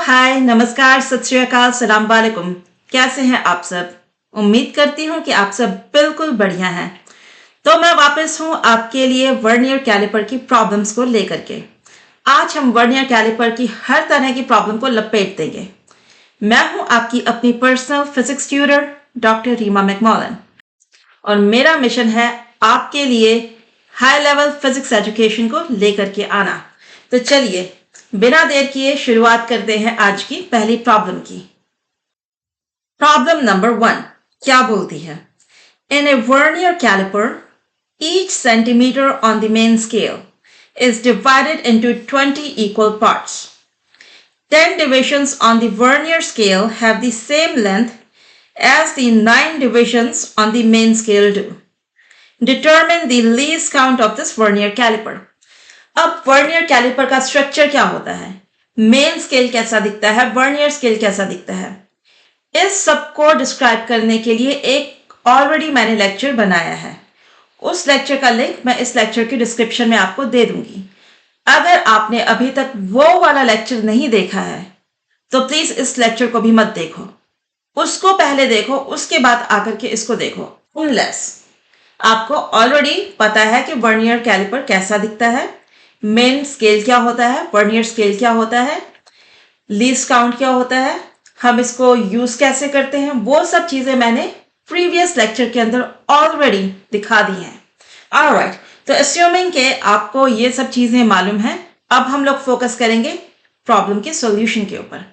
हाय, नमस्कार, सत श्री अकाल, सलाम वालेकुम। कैसे हैं आप सब? उम्मीद करती हूँ कि आप सब बिल्कुल बढ़िया हैं। तो मैं वापस हूँ आपके लिए वर्नियर कैलिपर की प्रॉब्लम्स को लेकर के। आज हम वर्नियर कैलिपर की हर तरह की प्रॉब्लम को लपेट देंगे। मैं हूँ आपकी अपनी personal physics tutor doctor Reema McMolan और मेरा मिशन है आपके लिए हाई लेवल फिजिक्स एजुकेशन को लेकर के आना। तो चलिए बिना देर किए शुरुआत करते हैं आज की पहली प्रॉब्लम की। प्रॉब्लम नंबर 1 क्या बोलती है? In a vernier caliper each centimeter on the main scale is divided into 20 equal parts. 10 divisions on the vernier scale have the same length as the 9 divisions on the main scale do. Determine the least count of this vernier caliper. अब vernier caliper का structure क्या होता है? Main scale कैसा दिखता है? Vernier scale कैसा दिखता है? इस सब को डिस्क्राइब करने के लिए एक ऑलरेडी मैंने लेक्चर बनाया है। उस लेक्चर का लिंक मैं इस लेक्चर की डिस्क्रिप्शन में आपको दे दूंगी। अगर आपने अभी तक वो वाला लेक्चर नहीं देखा है तो प्लीज इस लेक्चर को भी मत देखो, उसको पहले देखो, उसके बाद आकर के इसको देखो। अनलेस आपको ऑलरेडी पता है कि वर्नियर कैलिपर कैसा दिखता है, मेन स्केल क्या होता है, वर्नियर स्केल क्या होता है, लीस्ट काउंट क्या होता है, हम इसको यूज कैसे करते हैं, वो सब चीजें मैंने प्रीवियस लेक्चर के अंदर ऑलरेडी दिखा दी हैं। ऑलराइट, तो अस्यूमिंग के आपको ये सब चीजें मालूम है, अब हम लोग फोकस करेंगे प्रॉब्लम के सॉल्यूशन के ऊपर।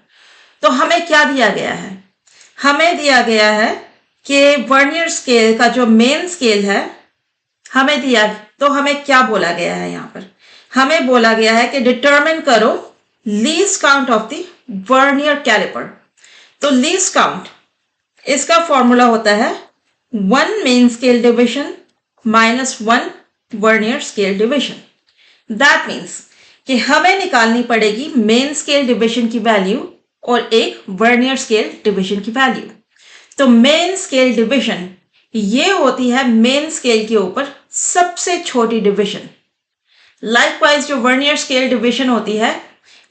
तो हमें क्या दिया गया है? हमें दिया गया है कि वर्नियर स्केल का जो मेन स्केल है हमें दिया, तो हमें क्या बोला गया है यहाँ पर? हमें बोला गया है कि डिटरमिन करो least count of the vernier calliper. तो लीस्ट काउंट, इसका फॉर्मूला होता है 1 main scale division minus 1 vernier scale division. That means कि हमें निकालनी पड़ेगी मेन स्केल डिविजन की वैल्यू और एक वर्नियर स्केल डिविजन की वैल्यू। तो मेन स्केल डिविजन ये होती है मेन स्केल के ऊपर सबसे छोटी डिविजन। लाइकवाइज जो वर्नियर स्केल डिविजन होती है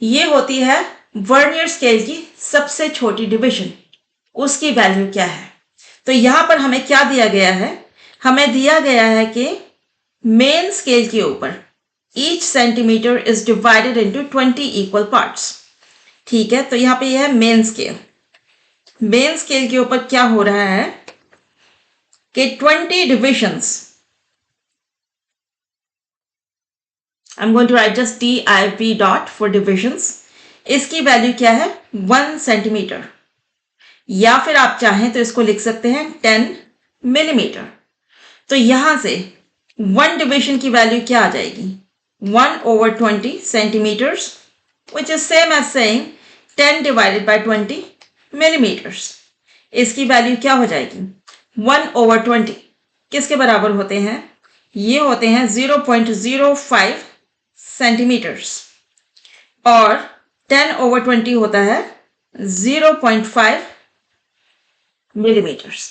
ये होती है वर्नियर स्केल की सबसे छोटी डिविजन, उसकी वैल्यू क्या है? तो यहां पर हमें क्या दिया गया है? हमें दिया गया है कि मेन स्केल के ऊपर each centimetre is divided into 20 equal parts. ठीक है, तो यहां पे यह है मेन स्केल। मेन स्केल के ऊपर क्या हो रहा है कि 20 divisions, I'm going to write just div dot for divisions. इसकी वैल्यू क्या है? 1 सेंटीमीटर, या फिर आप चाहें तो इसको लिख सकते हैं 10 मिलीमीटर। तो यहां से 1 डिविजन की वैल्यू क्या आ जाएगी? 1/20 centimetres, which is same as saying 10 divided by 20 millimeters. इसकी वैल्यू क्या हो जाएगी? 1/20 किसके बराबर होते हैं? ये होते हैं 0.05 सेंटीमीटर्स और 10/20 होता है 0.5 मिलीमीटर्स।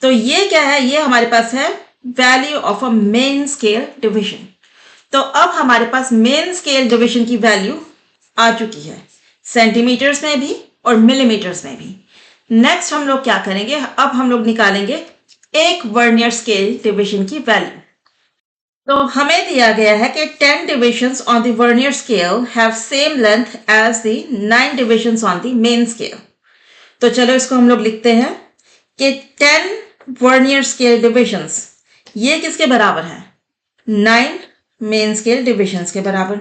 तो ये क्या है? ये हमारे पास है value of a main scale division. तो अब हमारे पास मेन स्केल डिवीजन की वैल्यू आ चुकी है, सेंटीमीटर्स में भी और मिलीमीटर्स में भी। नेक्स्ट हम लोग क्या करेंगे? अब हम लोग निकालेंगे एक वर्नियर स्केल डिवीजन की वैल्यू। तो हमें दिया गया है कि 10 divisions on the vernier scale have same length as the 9 divisions on the main scale. तो चलो इसको हम लोग लिखते हैं कि 10 vernier scale divisions ये किसके बराबर है? 9 main scale divisions के बराबर।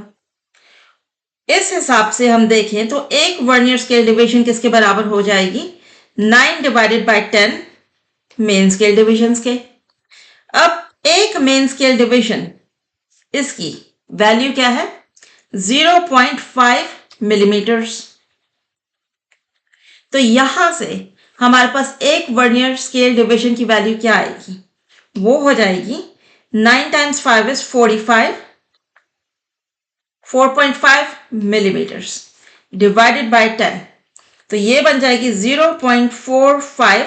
इस हिसाब से हम देखें तो एक वर्नियर स्केल डिवीजन किसके बराबर हो जाएगी? 9 divided by 10 main scale divisions के। अब एक मेन स्केल डिवीजन, इसकी वैल्यू क्या है? 0.5 मिलीमीटर्स। तो यहां से हमारे पास एक वर्नियर स्केल डिवीजन की वैल्यू क्या आएगी? वो हो जाएगी 9 times 5 is 45, 4.5 millimetres divided by 10, तो ये बन जाएगी 0.45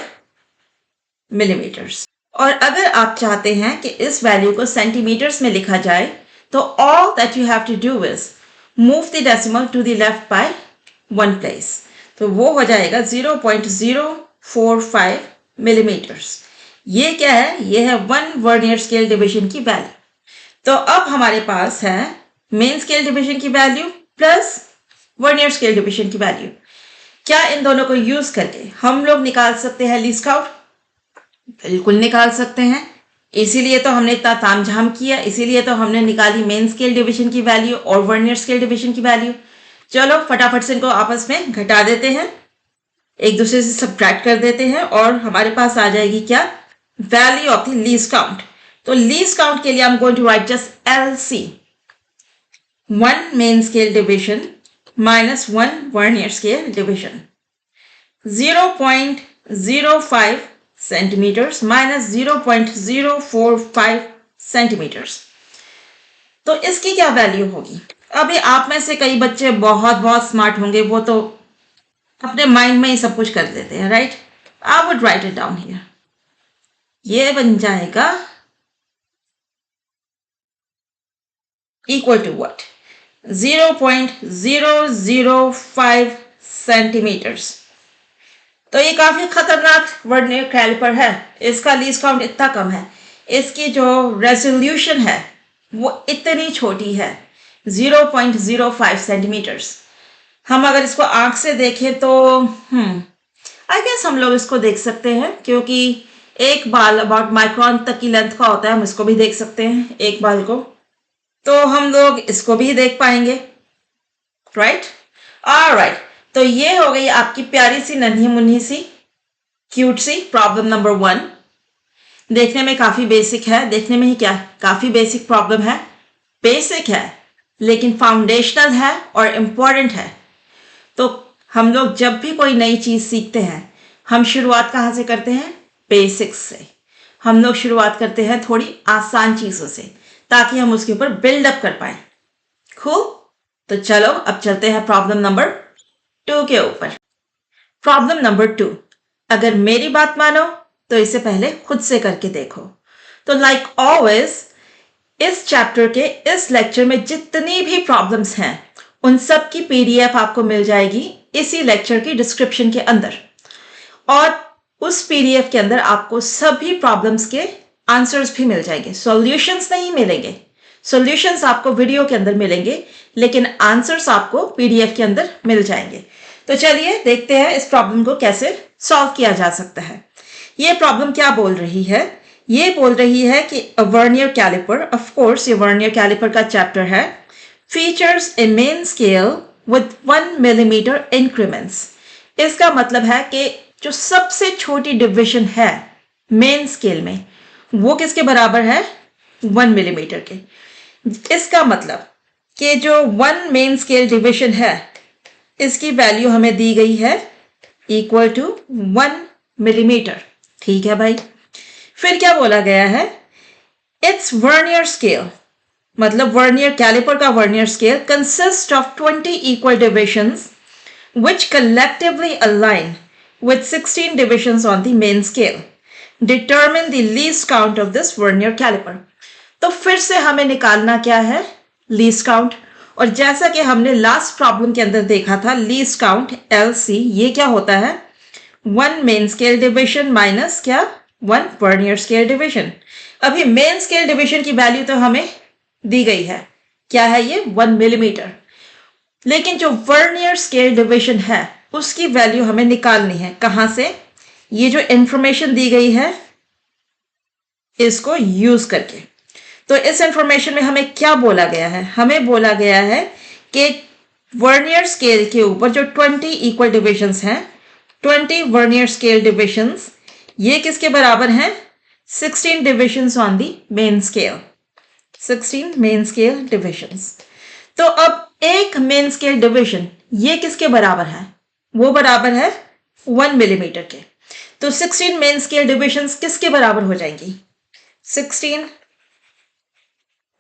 मिलीमीटर्स। और अगर आप चाहते हैं कि इस वैल्यू को सेंटीमीटर्स में लिखा जाए तो all that you have to do is move the decimal to the left by 1 place। तो वो हो जाएगा 0.045 मिलीमीटर्स। ये क्या है? ये है 1 वर्नियर स्केल डिवीजन की वैल्यू। तो अब हमारे पास है मेन स्केल डिवीजन की value plus vernier scale division की वैल्यू। क्या इन दोनों को यूज करके हम लोग निकाल सकते हैं लीस्ट काउंट? बिल्कुल निकाल सकते हैं। इसीलिए तो हमने इतना तामझाम किया, इसीलिए तो हमने निकाली मेन स्केल डिवीजन की वैल्यू और वर्नियर स्केल डिवीजन की वैल्यू। चलो फटाफट से इनको आपस में घटा देते हैं, एक दूसरे से सब्ट्रैक्ट कर देते हैं और हमारे पास आ जाएगी क्या? Value of the least count. तो लीस्ट काउंट के लिए I am going to write just LC, 1 main scale division minus 1 vernier scale division. 0.05 centimeters minus 0.045 centimeters. तो इसकी क्या वैल्यू होगी? अभी आप में से कई बच्चे बहुत बहुत स्मार्ट होंगे, वो तो अपने माइंड में ही सब कुछ कर लेते हैं, right? I would write it down here. ये बन जाएगा इक्वल टू व्हाट? 0.005 सेंटीमीटर्स। तो ये काफी खतरनाक वर्नियर कैलिपर है। इसका लीस्ट काउंट इतना कम है, इसकी जो रेजोल्यूशन है वो इतनी छोटी है, 0.05 सेंटीमीटर्स। हम अगर इसको आंख से देखें तो आई गेस हम लोग इसको देख सकते हैं, क्योंकि एक बाल अबाउट माइक्रोन तक की लेंथ का होता है, हम इसको भी देख सकते हैं एक बाल को, तो हम लोग इसको भी देख पाएंगे, राइट? ऑलराइट, तो ये हो गई आपकी प्यारी सी नन्ही मुन्नी सी क्यूट सी प्रॉब्लम नंबर 1। देखने में काफी बेसिक है, देखने में ही क्या काफी बेसिक प्रॉब्लम है, बेसिक है लेकिन फाउंडेशनल है और इम्पोर्टेंट है। तो हम लोग जब भी कोई नई चीज सीखते हैं, हम शुरुआत कहाँ से करते हैं? बेसिक्स से। हम लोग शुरुआत करते हैं थोड़ी आसान चीजों से, ताकि हम उसके ऊपर बिल्डअप कर पाए। खूब, तो चलो अब चलते हैं प्रॉब्लम नंबर 2 के ऊपर। प्रॉब्लम नंबर 2, अगर मेरी बात मानो तो इसे पहले खुद से करके देखो। तो लाइक ऑलवेज इस चैप्टर के इस लेक्चर में जितनी भी प्रॉब्लम्स हैं उन सब की PDF आपको मिल जाएगी इसी लेक्चर की डिस्क्रिप्शन के अंदर, और उस PDF के अंदर आपको सभी प्रॉब्लम्स के आंसर्स भी मिल जाएंगे। सॉल्यूशंस नहीं मिलेंगे, सॉल्यूशंस आपको वीडियो के अंदर मिलेंगे, लेकिन आंसर्स आपको PDF के अंदर मिल जाएंगे। तो चलिए देखते हैं इस प्रॉब्लम को कैसे सॉल्व किया जा सकता है। ये प्रॉब्लम क्या बोल रही है? ये बोल रही है कि अ वर्नियर कैलिपर, ऑफ कोर्स ये वर्नियर कैलिपर का चैप्टर है, features A main scale with 1 millimetre increments. इसका मतलब है कि जो सबसे छोटी डिवीजन है मेन स्केल में वो किसके बराबर है? 1 मिलीमीटर के। इसका मतलब कि जो 1 मेन स्केल डिवीजन है इसकी वैल्यू हमें दी गई है इक्वल टू 1 मिलीमीटर। ठीक है भाई। फिर क्या बोला गया है? इट्स वर्नियर स्केल, मतलब वर्नियर कैलिपर का vernier scale consist of 20 equal divisions which collectively align with 16 divisions on the main scale. Determine the least count of this vernier caliper. तो फिर से हमें निकालना क्या है? Least count. और जैसा कि हमने लास्ट प्रॉब्लम के अंदर देखा था, लीस्ट काउंट LC, ये क्या होता है? 1 मेन स्केल डिवीजन माइनस क्या? 1 वर्नियर स्केल डिवीजन। अभी मेन स्केल डिवीजन की वैल्यू तो हमें दी गई है, क्या है ये? 1 मिलीमीटर। लेकिन जो वर्नियर स्केल डिवीजन है उसकी वैल्यू हमें निकालनी है। कहां से? ये जो इंफॉर्मेशन दी गई है इसको यूज करके। तो इस इंफॉर्मेशन में हमें क्या बोला गया है? हमें बोला गया है कि वर्नियर स्केल के ऊपर जो 20 इक्वल डिविजन्स हैं, 20 वर्नियर स्केल डिविजन्स, ये किसके बराबर हैं? 16 divisions on the main scale, 16 main scale divisions. तो अब एक मेन स्केल डिवीजन ये किसके बराबर है? वो बराबर है 1 मिलीमीटर के। तो 16 मेन स्केल डिविजन्स किसके बराबर हो जाएंगी? 16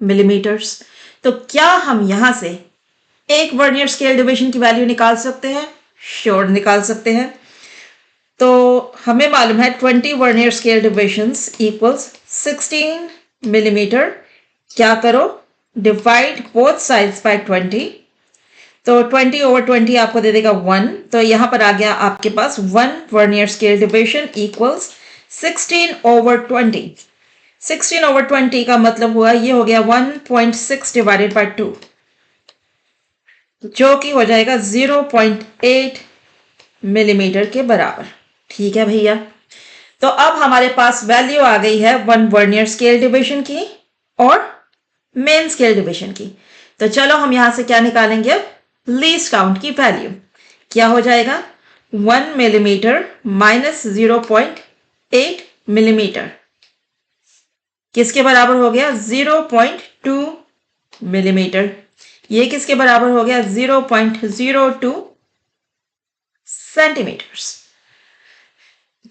मिलीमीटर्स। तो क्या हम यहां से एक वर्नियर स्केल डिवीजन की वैल्यू निकाल सकते हैं? श्योर निकाल सकते हैं। तो हमें मालूम है 20 vernier scale divisions equals 16 millimetre. क्या करो? Divide both sides by 20। तो 20/20 आपको दे देगा 1, तो यहाँ पर आ गया आपके पास 1 वर्नियर स्केल डिवीजन इक्वल्स 16/20। 16/20 का मतलब हुआ ये हो गया 1.6 डिवाइडेड बाय 2, जो कि हो जाएगा 0.8 मिलीमीटर के बराबर। ठीक है भैया, तो अब हमारे पास वैल्यू आ गई है 1 वर्नियर स्केल डिवीजन की और मेन स्केल डिवीजन की। तो चलो हम यहां से क्या निकालेंगे, अब लीस्ट काउंट की वैल्यू क्या हो जाएगा, 1 मिलीमीटर माइनस 0.8 मिलीमीटर किसके बराबर हो गया, 0.2 मिलीमीटर। ये किसके बराबर हो गया, 0.02 सेंटीमीटर्स।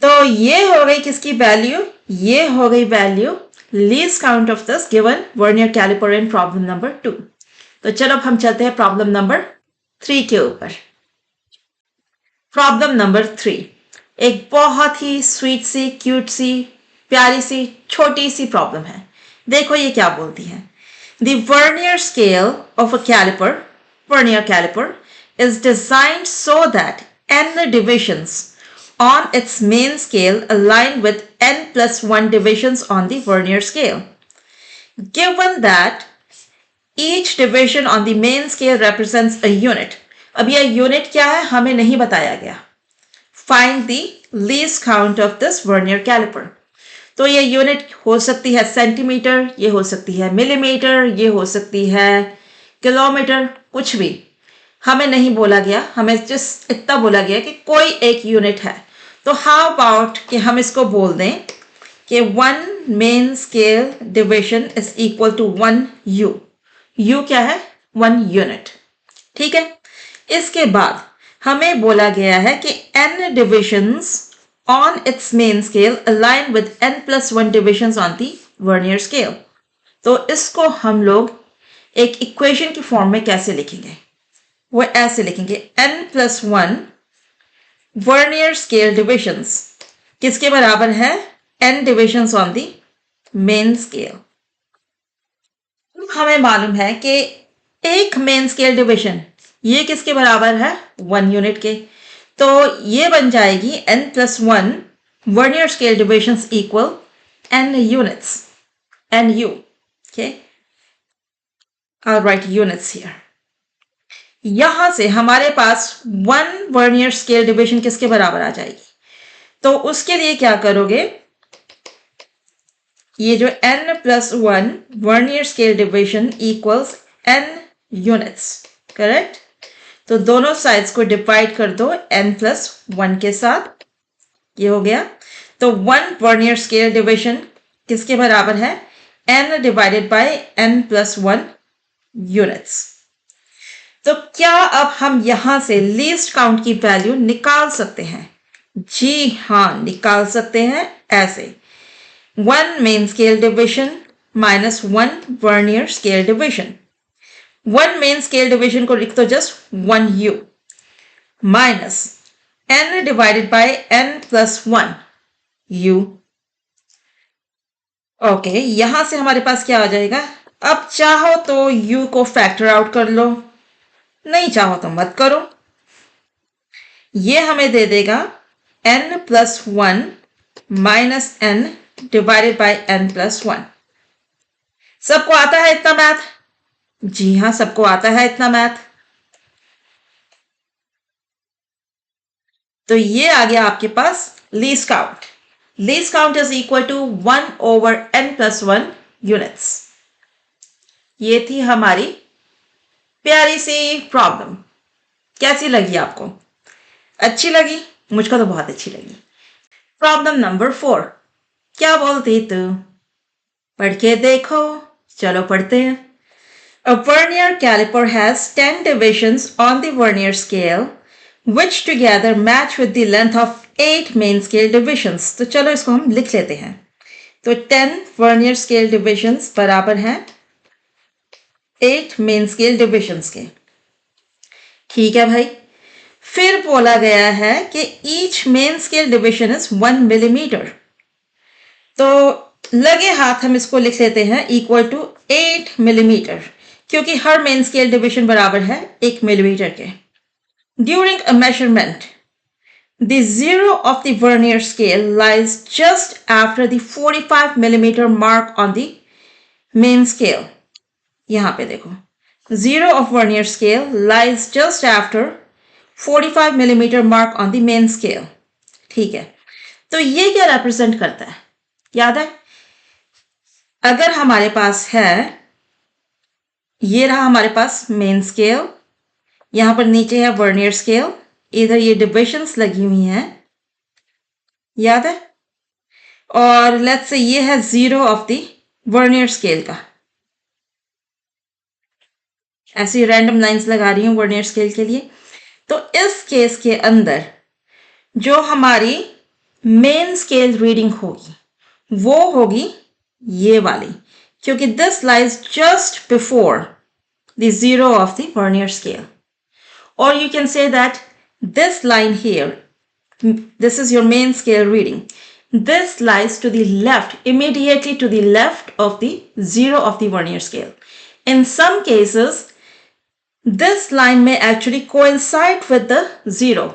तो ये हो गई किसकी वैल्यू, ये हो गई value least count of this given vernier calliper in problem number 2। तो चलो अब हम चलते हैं प्रॉब्लम नंबर 3 के ऊपर। प्रॉब्लम नंबर 3 एक बहुत ही स्वीट सी, क्यूट सी, प्यारी सी, छोटी सी प्रॉब्लम है। देखो ये क्या बोलती है, the vernier scale of a calliper, vernier calliper is designed so that n divisions on its main scale align with n plus 1 divisions on the vernier scale. Given that each division on the main scale represents a unit. अब यह unit क्या है हमें नहीं बताया गया। Find the least count of this vernier caliper. तो ये यूनिट हो सकती है सेंटीमीटर, ये हो सकती है मिलीमीटर, ये हो सकती है किलोमीटर, कुछ भी हमें नहीं बोला गया, हमें जस्ट इतना बोला गया कि कोई एक यूनिट है। तो हाउ अबाउट कि हम इसको बोल दें कि 1 main scale division is equal to 1 u. U क्या है, 1 यूनिट। ठीक है, इसके बाद हमें बोला गया है कि n divisions on it's main scale align with n plus 1 divisions on the vernier scale. तो इसको हम लोग एक इक्वेशन की फॉर्म में कैसे लिखेंगे, वो ऐसे लिखेंगे n plus 1 vernier scale divisions किसके बराबर है, n divisions on the main scale. हमें मालूम है कि एक मेन स्केल डिवीजन ये किसके बराबर है, 1 यूनिट के। तो ये बन जाएगी n plus 1 vernier scale divisions equal n units, nu। okay, I'll write units here। यहां से हमारे पास 1 वर्नियर स्केल डिवीजन किसके बराबर आ जाएगी, तो उसके लिए क्या करोगे, ये जो n plus 1 vernier scale division equals n units, correct. तो दोनों साइड्स को डिवाइड कर दो n plus 1 के साथ, ये हो गया। तो 1 वर्नियर स्केल डिवीजन किसके बराबर है, n divided by n plus 1 units. तो क्या अब हम यहां से लीस्ट काउंट की वैल्यू निकाल सकते हैं, जी हां निकाल सकते हैं ऐसे, 1 main scale division minus 1 vernier scale division. 1 main scale division को लिख दो just 1 you minus n divided by n plus 1 you. Okay, यहां से हमारे पास क्या आ जाएगा, अब चाहो तो u को फैक्टर आउट कर लो, नहीं चाहो तो मत करो। ये हमें दे देगा n plus 1 minus n divided by n plus 1। सबको आता है इतना मैथ, जी हां सबको आता है इतना मैथ। तो ये आ गया आपके पास least count. Least count is equal to 1 over n plus 1 units. ये थी हमारी प्यारी सी प्रॉब्लम। कैसी लगी आपको, अच्छी लगी, मुझको तो बहुत अच्छी लगी। प्रॉब्लम नंबर 4 क्या बोलती तू, पढ़ के देखो, चलो पढ़ते हैं। A vernier caliper has 10 divisions on the vernier scale which together match with the length of 8 main scale divisions। तो चलो इसको हम लिख लेते हैं। तो 10 vernier scale divisions बराबर हैं 8 मेन स्केल डिविजन्स के। ठीक है भाई, फिर बोला गया है कि each main scale division is 1 millimetre. तो लगे हाथ हम इसको लिख लेते हैं इक्वल टू 8 मिलीमीटर, क्योंकि हर मेन स्केल डिवीजन बराबर है 1 मिलीमीटर के। During a measurement the zero of the vernier scale lies just after the 45 millimeter mark on the main scale. यहां पे देखो, zero of vernier scale lies just after 45 millimeter mark on the main scale. ठीक है, तो ये क्या represent करता है, याद है? अगर हमारे पास है, ये रहा हमारे पास मेन स्केल, यहां पर नीचे है वर्नियर स्केल, इधर ये डिविजन्स लगी हुई हैं, याद है? और लेट्स से ये है zero of the vernier scale का। ऐसी रैंडम लाइंस लगा रही हूं वर्नियर स्केल के लिए। तो इस केस के अंदर जो हमारी मेन स्केल रीडिंग होगी वो होगी ये वाली, क्योंकि this lies just before the zero of the vernier scale. और you can say that this line here, this is your main scale reading. This lies to the left, immediately to the left of the zero of the vernier scale. In some cases, this line may actually coincide with the zero.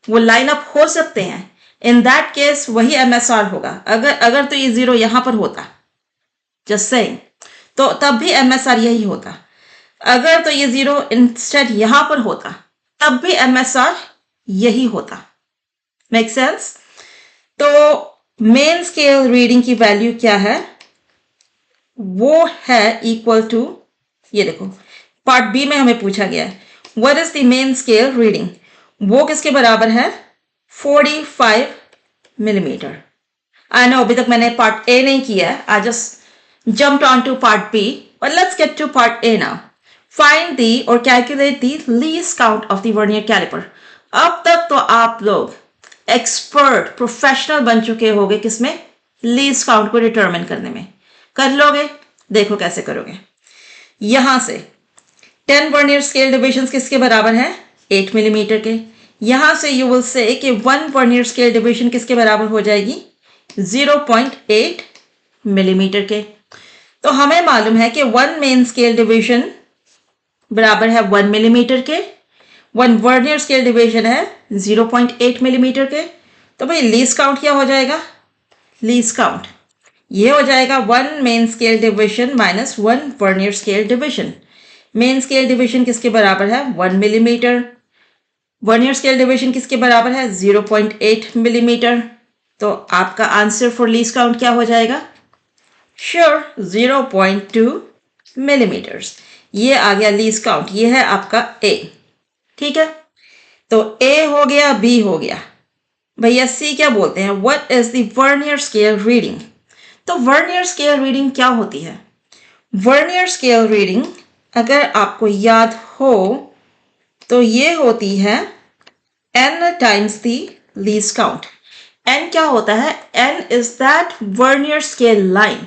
वो line up हो सकते हैं। In that case, वही MSR होगा। अगर तो ये zero यहां पर होता, just saying, तो तब भी MSR यही होता। अगर तो ये जीरो इंस्टेड यहां पर होता, तब भी MSR यही होता। Make sense? तो मेन स्केल रीडिंग की वैल्यू क्या है? वो है इक्वल टू, ये देखो पार्ट बी में हमें पूछा गया है what is the main scale reading, वो किसके बराबर है? 45 मिलीमीटर। आई नो अभी तक मैंने पार्ट ए नहीं किया है, I just jumped on to part B, but let's get to part A now. Find the और calculate the least count of the vernier caliper. अब तक तो आप लोग एक्सपर्ट प्रोफेशनल बन चुके होगे किसमें? लीस्ट काउंट को डिटरमिन करने में। कर लोगे? देखो कैसे करोगे। यहां से 10 वर्नियर स्केल डिविजन्स किसके बराबर है? 8 मिलीमीटर के। यहां से यू विल से कि 1 वर्नियर स्केल डिवीजन किसके बराबर हो जाएगी? 0.8 मिलीमीटर के। तो हमें मालूम है कि 1 मेन स्केल डिवीजन बराबर है 1 मिलीमीटर के, 1 वर्नियर स्केल डिवीजन है 0.8 मिलीमीटर के। तो भाई लीस्ट काउंट क्या हो जाएगा? लीस्ट काउंट ये हो जाएगा 1 main scale division minus 1 vernier scale division. Main scale division किसके बराबर है? 1 मिलीमीटर। वर्नियर स्केल डिवीजन किसके बराबर है? 0.8 मिलीमीटर। तो आपका आंसर फॉर लीस्ट काउंट क्या हो जाएगा? Sure 0.2 millimetres. ये आ गया लीस्ट काउंट, ये है आपका ए। ठीक है, तो ए हो गया, बी हो गया। भैया सी क्या बोलते हैं? What is the vernier scale reading? तो वर्नियर स्केल रीडिंग क्या होती है? वर्नियर स्केल रीडिंग अगर आपको याद हो तो ये होती है n times the least count. n क्या होता है? n is that vernier scale line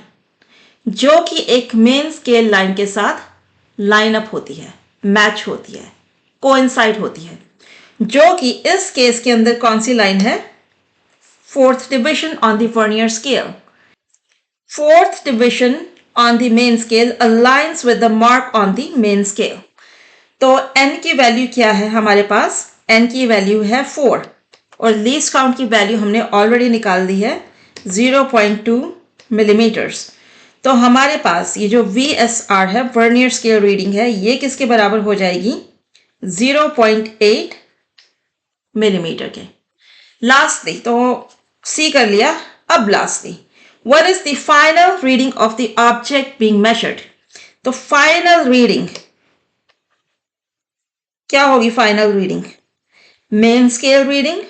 जो कि एक मेन स्केल लाइन के साथ लाइन अप होती है, मैच होती है, कोइंसाइड होती है, जो कि इस केस के अंदर कौन सी लाइन है? 4th division on the vernier scale. 4th division on the main scale aligns with the mark on the main scale. तो n की वैल्यू क्या है हमारे पास? n की वैल्यू है 4 और लीस्ट काउंट की वैल्यू हमने ऑलरेडी निकाल दी है 0.2 मिलीमीटर्स। तो हमारे पास ये जो VSR है, वर्नियर स्केल रीडिंग है, ये किसके बराबर हो जाएगी? 0.8 मिलीमीटर के। लास्टली तो सी कर लिया, अब lastly what is the final reading of the object being measured? तो फाइनल रीडिंग क्या होगी? Final reading main scale reading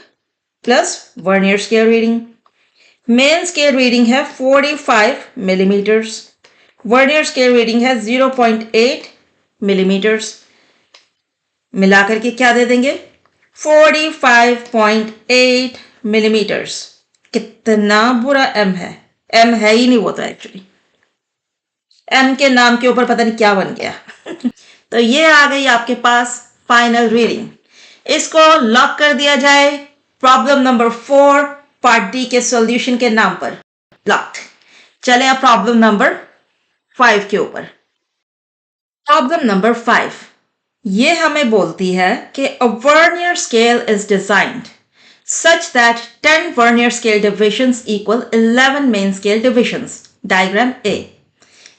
plus vernier scale reading. Main scale reading है 45 मिलीमीटर्स, वर्नियर स्केल रीडिंग है 0.8 मिलीमीटर्स। मिलाकर के क्या दे देंगे? 45.8 मिलीमीटर्स। कितना बुरा m है, m है ही नहीं वो तो एक्चुअली, m के नाम के ऊपर पता नहीं क्या बन गया। तो ये आ गई आपके पास फाइनल रीडिंग। इसको लॉक कर दिया जाए प्रॉब्लम नंबर 4 पार्ट डी के सॉल्यूशन के नाम पर, लॉक्ड। चले अब प्रॉब्लम नंबर 5 के ऊपर। प्रॉब्लम नंबर 5 ये हमें बोलती है कि a vernier scale is designed such that 10 vernier scale divisions equal 11 main scale divisions. Diagram A.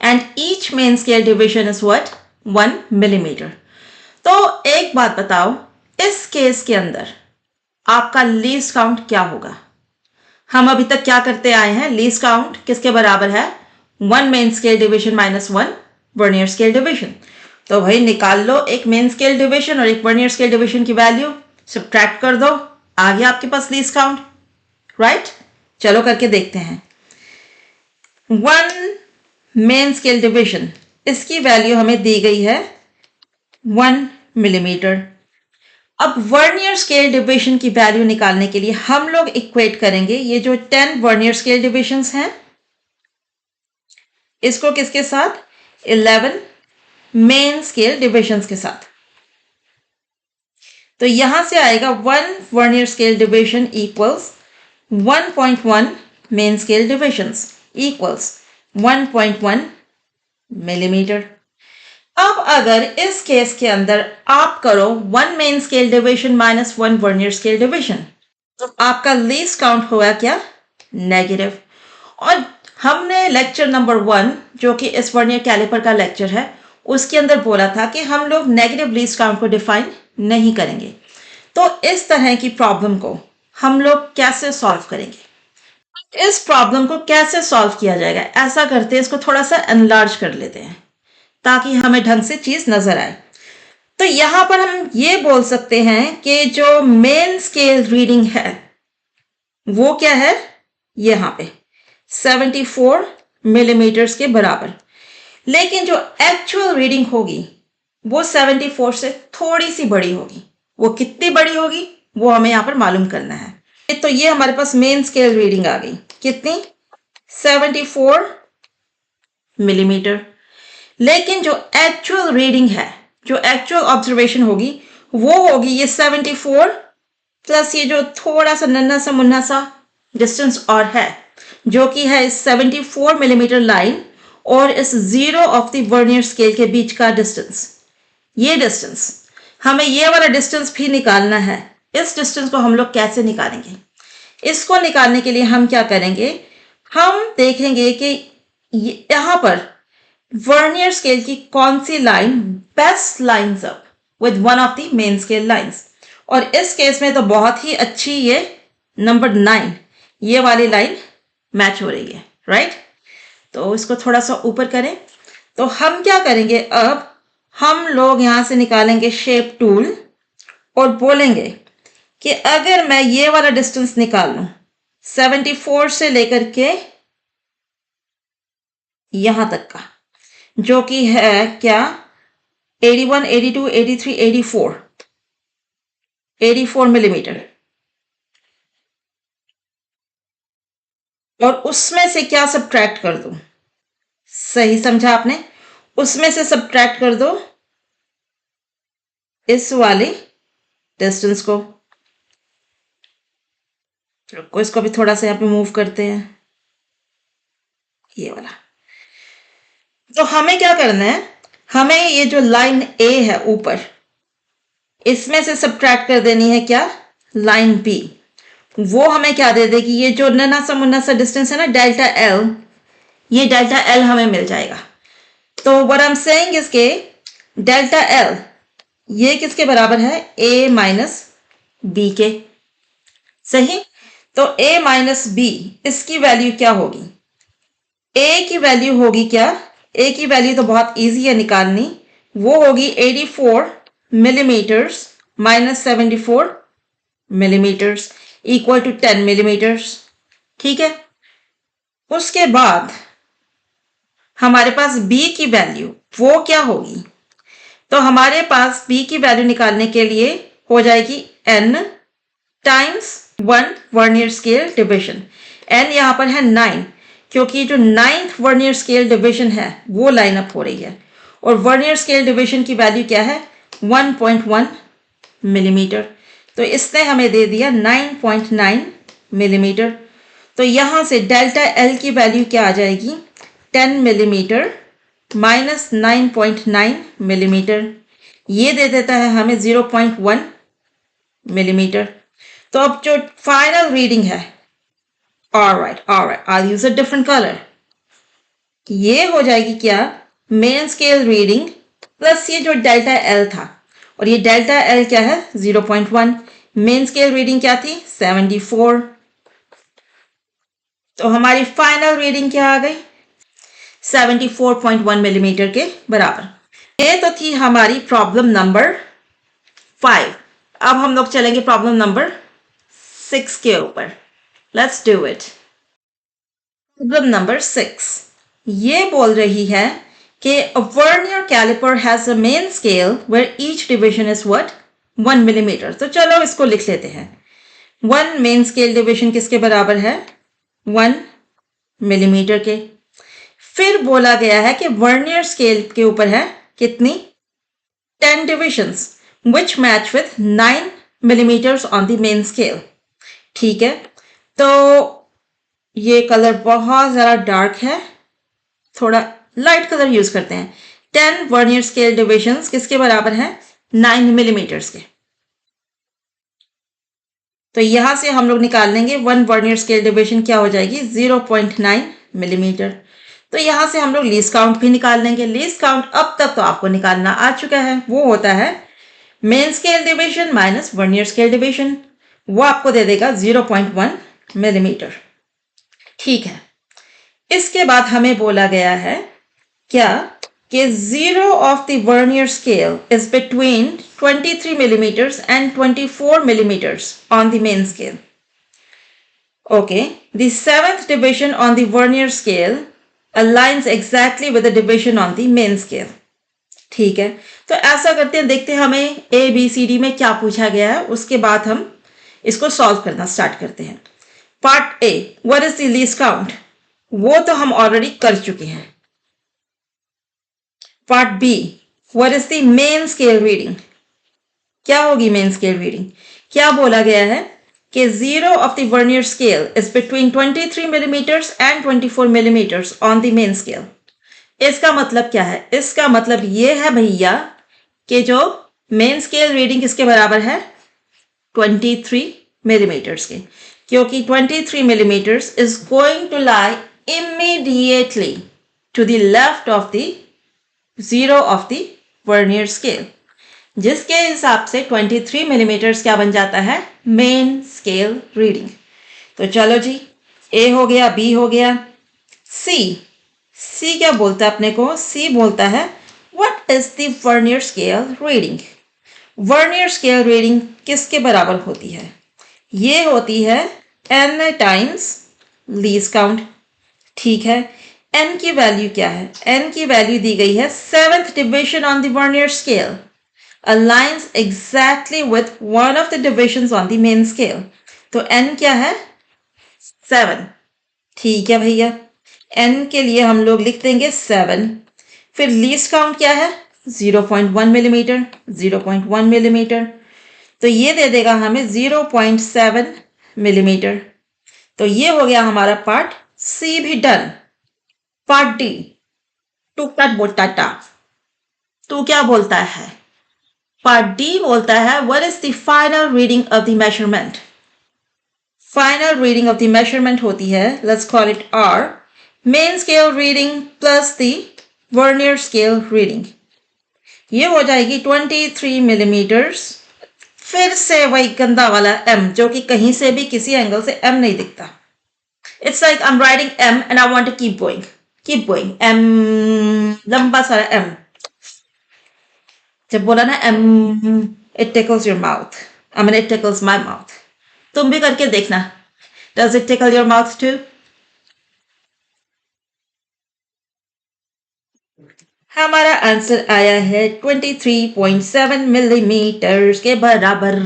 And each main scale division is what? 1 millimeter. तो एक बात बताओ, इस केस के अंदर आपका लीस्ट काउंट क्या होगा? हम अभी तक क्या करते आए हैं? लीस्ट काउंट किसके बराबर है? 1 main scale division minus 1 vernier scale division. तो भाई निकाल लो एक मेन स्केल डिवीजन और एक वर्नियर स्केल डिवीजन की वैल्यू, सब्ट्रैक्ट कर दो, आ गया आपके पास लीस्ट काउंट. राइट, चलो करके देखते हैं. 1 मेन स्केल डिवीजन, इसकी वैल्यू हमें दी गई है 1 मिलीमीटर. अब वर्नियर स्केल डिवीजन की वैल्यू निकालने के लिए हम लोग इक्वेट करेंगे ये जो 10 वर्नियर स्केल डिविजन्स हैं इसको किसके साथ? 11 मेन स्केल डिविजन्स के साथ. तो यहां से आएगा 1 vernier scale division equals 1.1 main scale divisions equals 1.1 millimetre. अब अगर इस केस के अंदर आप करो 1 main scale division minus 1 vernier scale division, तो आपका लीस्ट काउंट होगा क्या? नेगेटिव. और हमने लेक्चर नंबर 1 जो कि इस वर्नियर कैलिपर का लेक्चर है उसके अंदर बोला था कि हम लोग नेगेटिव लीस्ट काउंट को डिफाइन नहीं करेंगे. तो इस तरह की प्रॉब्लम को हम लोग कैसे सॉल्व करेंगे? इस प्रॉब्लम को कैसे सॉल्व किया जाएगा? ऐसा करते हैं, इसको थोड़ा सा एनलार्ज कर लेते हैं ताकि हमें ढंग से चीज नजर आए. तो यहां पर हम ये बोल सकते हैं कि जो मेन स्केल रीडिंग है वो क्या है? यहां पे 74 मिलीमीटर्स के बराबर. लेकिन जो एक्चुअल रीडिंग होगी वो 74 से थोड़ी सी बड़ी होगी. वो कितनी बड़ी होगी वो हमें यहां पर मालूम करना है. तो ये हमारे पास मेन स्केल रीडिंग आ गई. कितनी? 74 मिलीमीटर. लेकिन जो एक्चुअल रीडिंग है, जो एक्चुअल ऑब्जर्वेशन होगी वो होगी ये 74 प्लस ये जो थोड़ा सा नन्हा सा मुन्ना सा डिस्टेंस और है जो कि है इस 74 मिलीमीटर लाइन और इस zero of the vernier scale के बीच का डिस्टेंस. ये डिस्टेंस, हमें ये वाला डिस्टेंस भी निकालना है. इस डिस्टेंस को हम लोग कैसे निकालेंगे? इसको निकालने के लिए हम क्या करेंगे? हम देखेंगे कि यहां पर वर्नियर स्केल की कौन सी line best lines up with one of the main scale lines. और इस केस में तो बहुत ही अच्छी ये नंबर 9 ये वाली लाइन मैच हो रही है. राइट, तो इसको थोड़ा सा ऊपर करें. तो हम क्या करेंगे? अब हम लोग यहां से निकालेंगे शेप टूल और बोलेंगे कि अगर मैं ये वाला डिस्टेंस निकाल लूं 74 से लेकर के यहां तक का, जो कि है क्या? 81, 82, 83, 84 मिलीमीटर. और उसमें से क्या सब्ट्रैक्ट कर दूं? सही समझा आपने? उसमें से सब्ट्रैक्ट कर दो इस वाले डिस्टेंस को. रुको, इसको भी थोड़ा सा यहाँ पे मूव करते हैं, ये वाला. तो हमें क्या करना है? हमें ये जो लाइन ए है ऊपर, इसमें से सब्ट्रैक्ट कर देनी है क्या? Line B. वो हमें क्या दे देगी? ये जो नन्हा सा मुन्ना सा डिस्टेंस है ना, डेल्टा एल, ये डेल्टा एल हमें मिल जाएगा. तो what I am saying is के डेल्टा एल ये किसके बराबर है? ए माइनस बी के. सही. तो a माइनस बी, इसकी वैल्यू क्या होगी? a की वैल्यू होगी क्या? a की वैल्यू तो बहुत इजी है निकालनी. वो होगी 84 millimetres minus 74 millimetres equal to 10 millimetres. ठीक है. उसके बाद हमारे पास b की वैल्यू वो क्या होगी? तो हमारे पास b की वैल्यू निकालने के लिए हो जाएगी n times 1 vernier scale division. n यहां पर है 9 क्योंकि जो 9th वर्नियर स्केल डिवीजन है वो लाइन अप हो रही है. और वर्नियर स्केल डिवीजन की वैल्यू क्या है? 1.1 मिलीमीटर. तो इसने हमें दे दिया 9.9 मिलीमीटर. तो यहां से डेल्टा एल की वैल्यू क्या आ जाएगी? 10 मिलीमीटर माइनस 9.9 मिलीमीटर, ये दे देता है हमें 0.1 मिलीमीटर। तो अब जो फाइनल रीडिंग है, alright I use a different colour, ये हो जाएगी क्या, मेन स्केल रीडिंग प्लस ये जो डेल्टा एल था, और ये डेल्टा एल क्या है 0.1, मेन स्केल रीडिंग क्या थी 74, तो हमारी फाइनल रीडिंग क्या आ गई 74.1 मिलीमीटर के बराबर। ये तो थी हमारी प्रॉब्लम नंबर 5। अब हम लोग चलेंगे प्रॉब्लम नंबर 6 के ऊपर। Let's do it. Problem number 6 ये बोल रही है कि a vernier caliper has a main scale where each division is what 1 millimetre. तो चलो इसको लिख लेते हैं। 1 मेन स्केल डिविजन किसके बराबर है 1 मिलीमीटर के। फिर बोला गया है कि वर्नियर स्केल के ऊपर है कितनी 10 divisions which match with 9 millimeters on the main scale। ठीक है, तो ये कलर बहुत ज़्यादा डार्क है, थोड़ा लाइट कलर यूज करते हैं। 10 वर्नियर स्केल डिविजन्स किसके बराबर है 9 मिलीमीटर्स के। तो यहां से हम लोग निकाल लेंगे 1 वर्नियर स्केल डिविजन क्या हो जाएगी 0.9 मिलीमीटर। तो यहां से हम लोग लीस्ट काउंट भी निकाल लेंगे। लीस्ट काउंट अब तक तो आपको निकालना आ चुका है, वो होता है main scale division minus vernier scale division, वो आपको दे देगा 0.1 मिलीमीटर। ठीक है, इसके बाद हमें बोला गया है क्या कि zero of the vernier scale is between 23 millimeters and 24 millimeters on the main scale। Okay, the seventh division on the vernier scale aligns exactly with the division on the main scale। ठीक है, तो ऐसा करते हैं, देखते हैं हमें A B C D में क्या पूछा गया है, उसके बाद हम इसको सॉल्व करना स्टार्ट करते हैं। Part A, what is the least count, वो तो हम ऑलरेडी कर चुके हैं। Part B, what is the main scale reading, क्या होगी मेन स्केल रीडिंग, क्या बोला गया है कि zero of the vernier scale is between 23 millimetres and 24 millimetres on the main scale. इसका मतलब क्या है, इसका मतलब ये है भैया कि जो मेन स्केल रीडिंग किसके बराबर है 23 मिलीमीटर्स के, क्योंकि 23 millimetres is going to lie immediately to the left of the zero of the vernier scale, जिसके हिसाब से 23 मिलीमीटर्स क्या बन जाता है मेन स्केल रीडिंग। तो चलो जी, ए हो गया, बी हो गया, सी क्या बोलता है अपने को, सी बोलता है what is the vernier scale reading. Vernier scale reading किसके बराबर होती है, ये होती है n टाइम्स लीस्ट काउंट। ठीक है, n की वैल्यू क्या है, n की वैल्यू दी गई है seventh division on the vernier scale aligns exactly with one of the divisions on the main scale। तो n क्या है 7। ठीक है भैया, n के लिए हम लोग लिख देंगे 7। फिर लीस्ट काउंट क्या है 0.1 मिलीमीटर, 0.1 मिलीमीटर, तो ये दे देगा हमें 0.7 मिलीमीटर। तो ये हो गया हमारा पार्ट सी भी done. Part D, to cut बोटाटा, तू क्या बोलता है, पार्ट डी बोलता है what is the final reading of the measurement. Final reading of the measurement होती है, let's call it R, main scale reading plus the vernier scale reading, ये हो जाएगी 23 मिलीमीटर्स। फिर से वही गंदा वाला m, जो कि कहीं से भी किसी एंगल से m नहीं दिखता। It's like I am writing m and I want to keep going m, लंबा सारा m। जब बोला ना m, it tickles your mouth, I mean it tickles my mouth. तुम भी करके देखना, does it tickle your mouth too. हमारा आंसर आया है 23.7 मिलीमीटर के बराबर।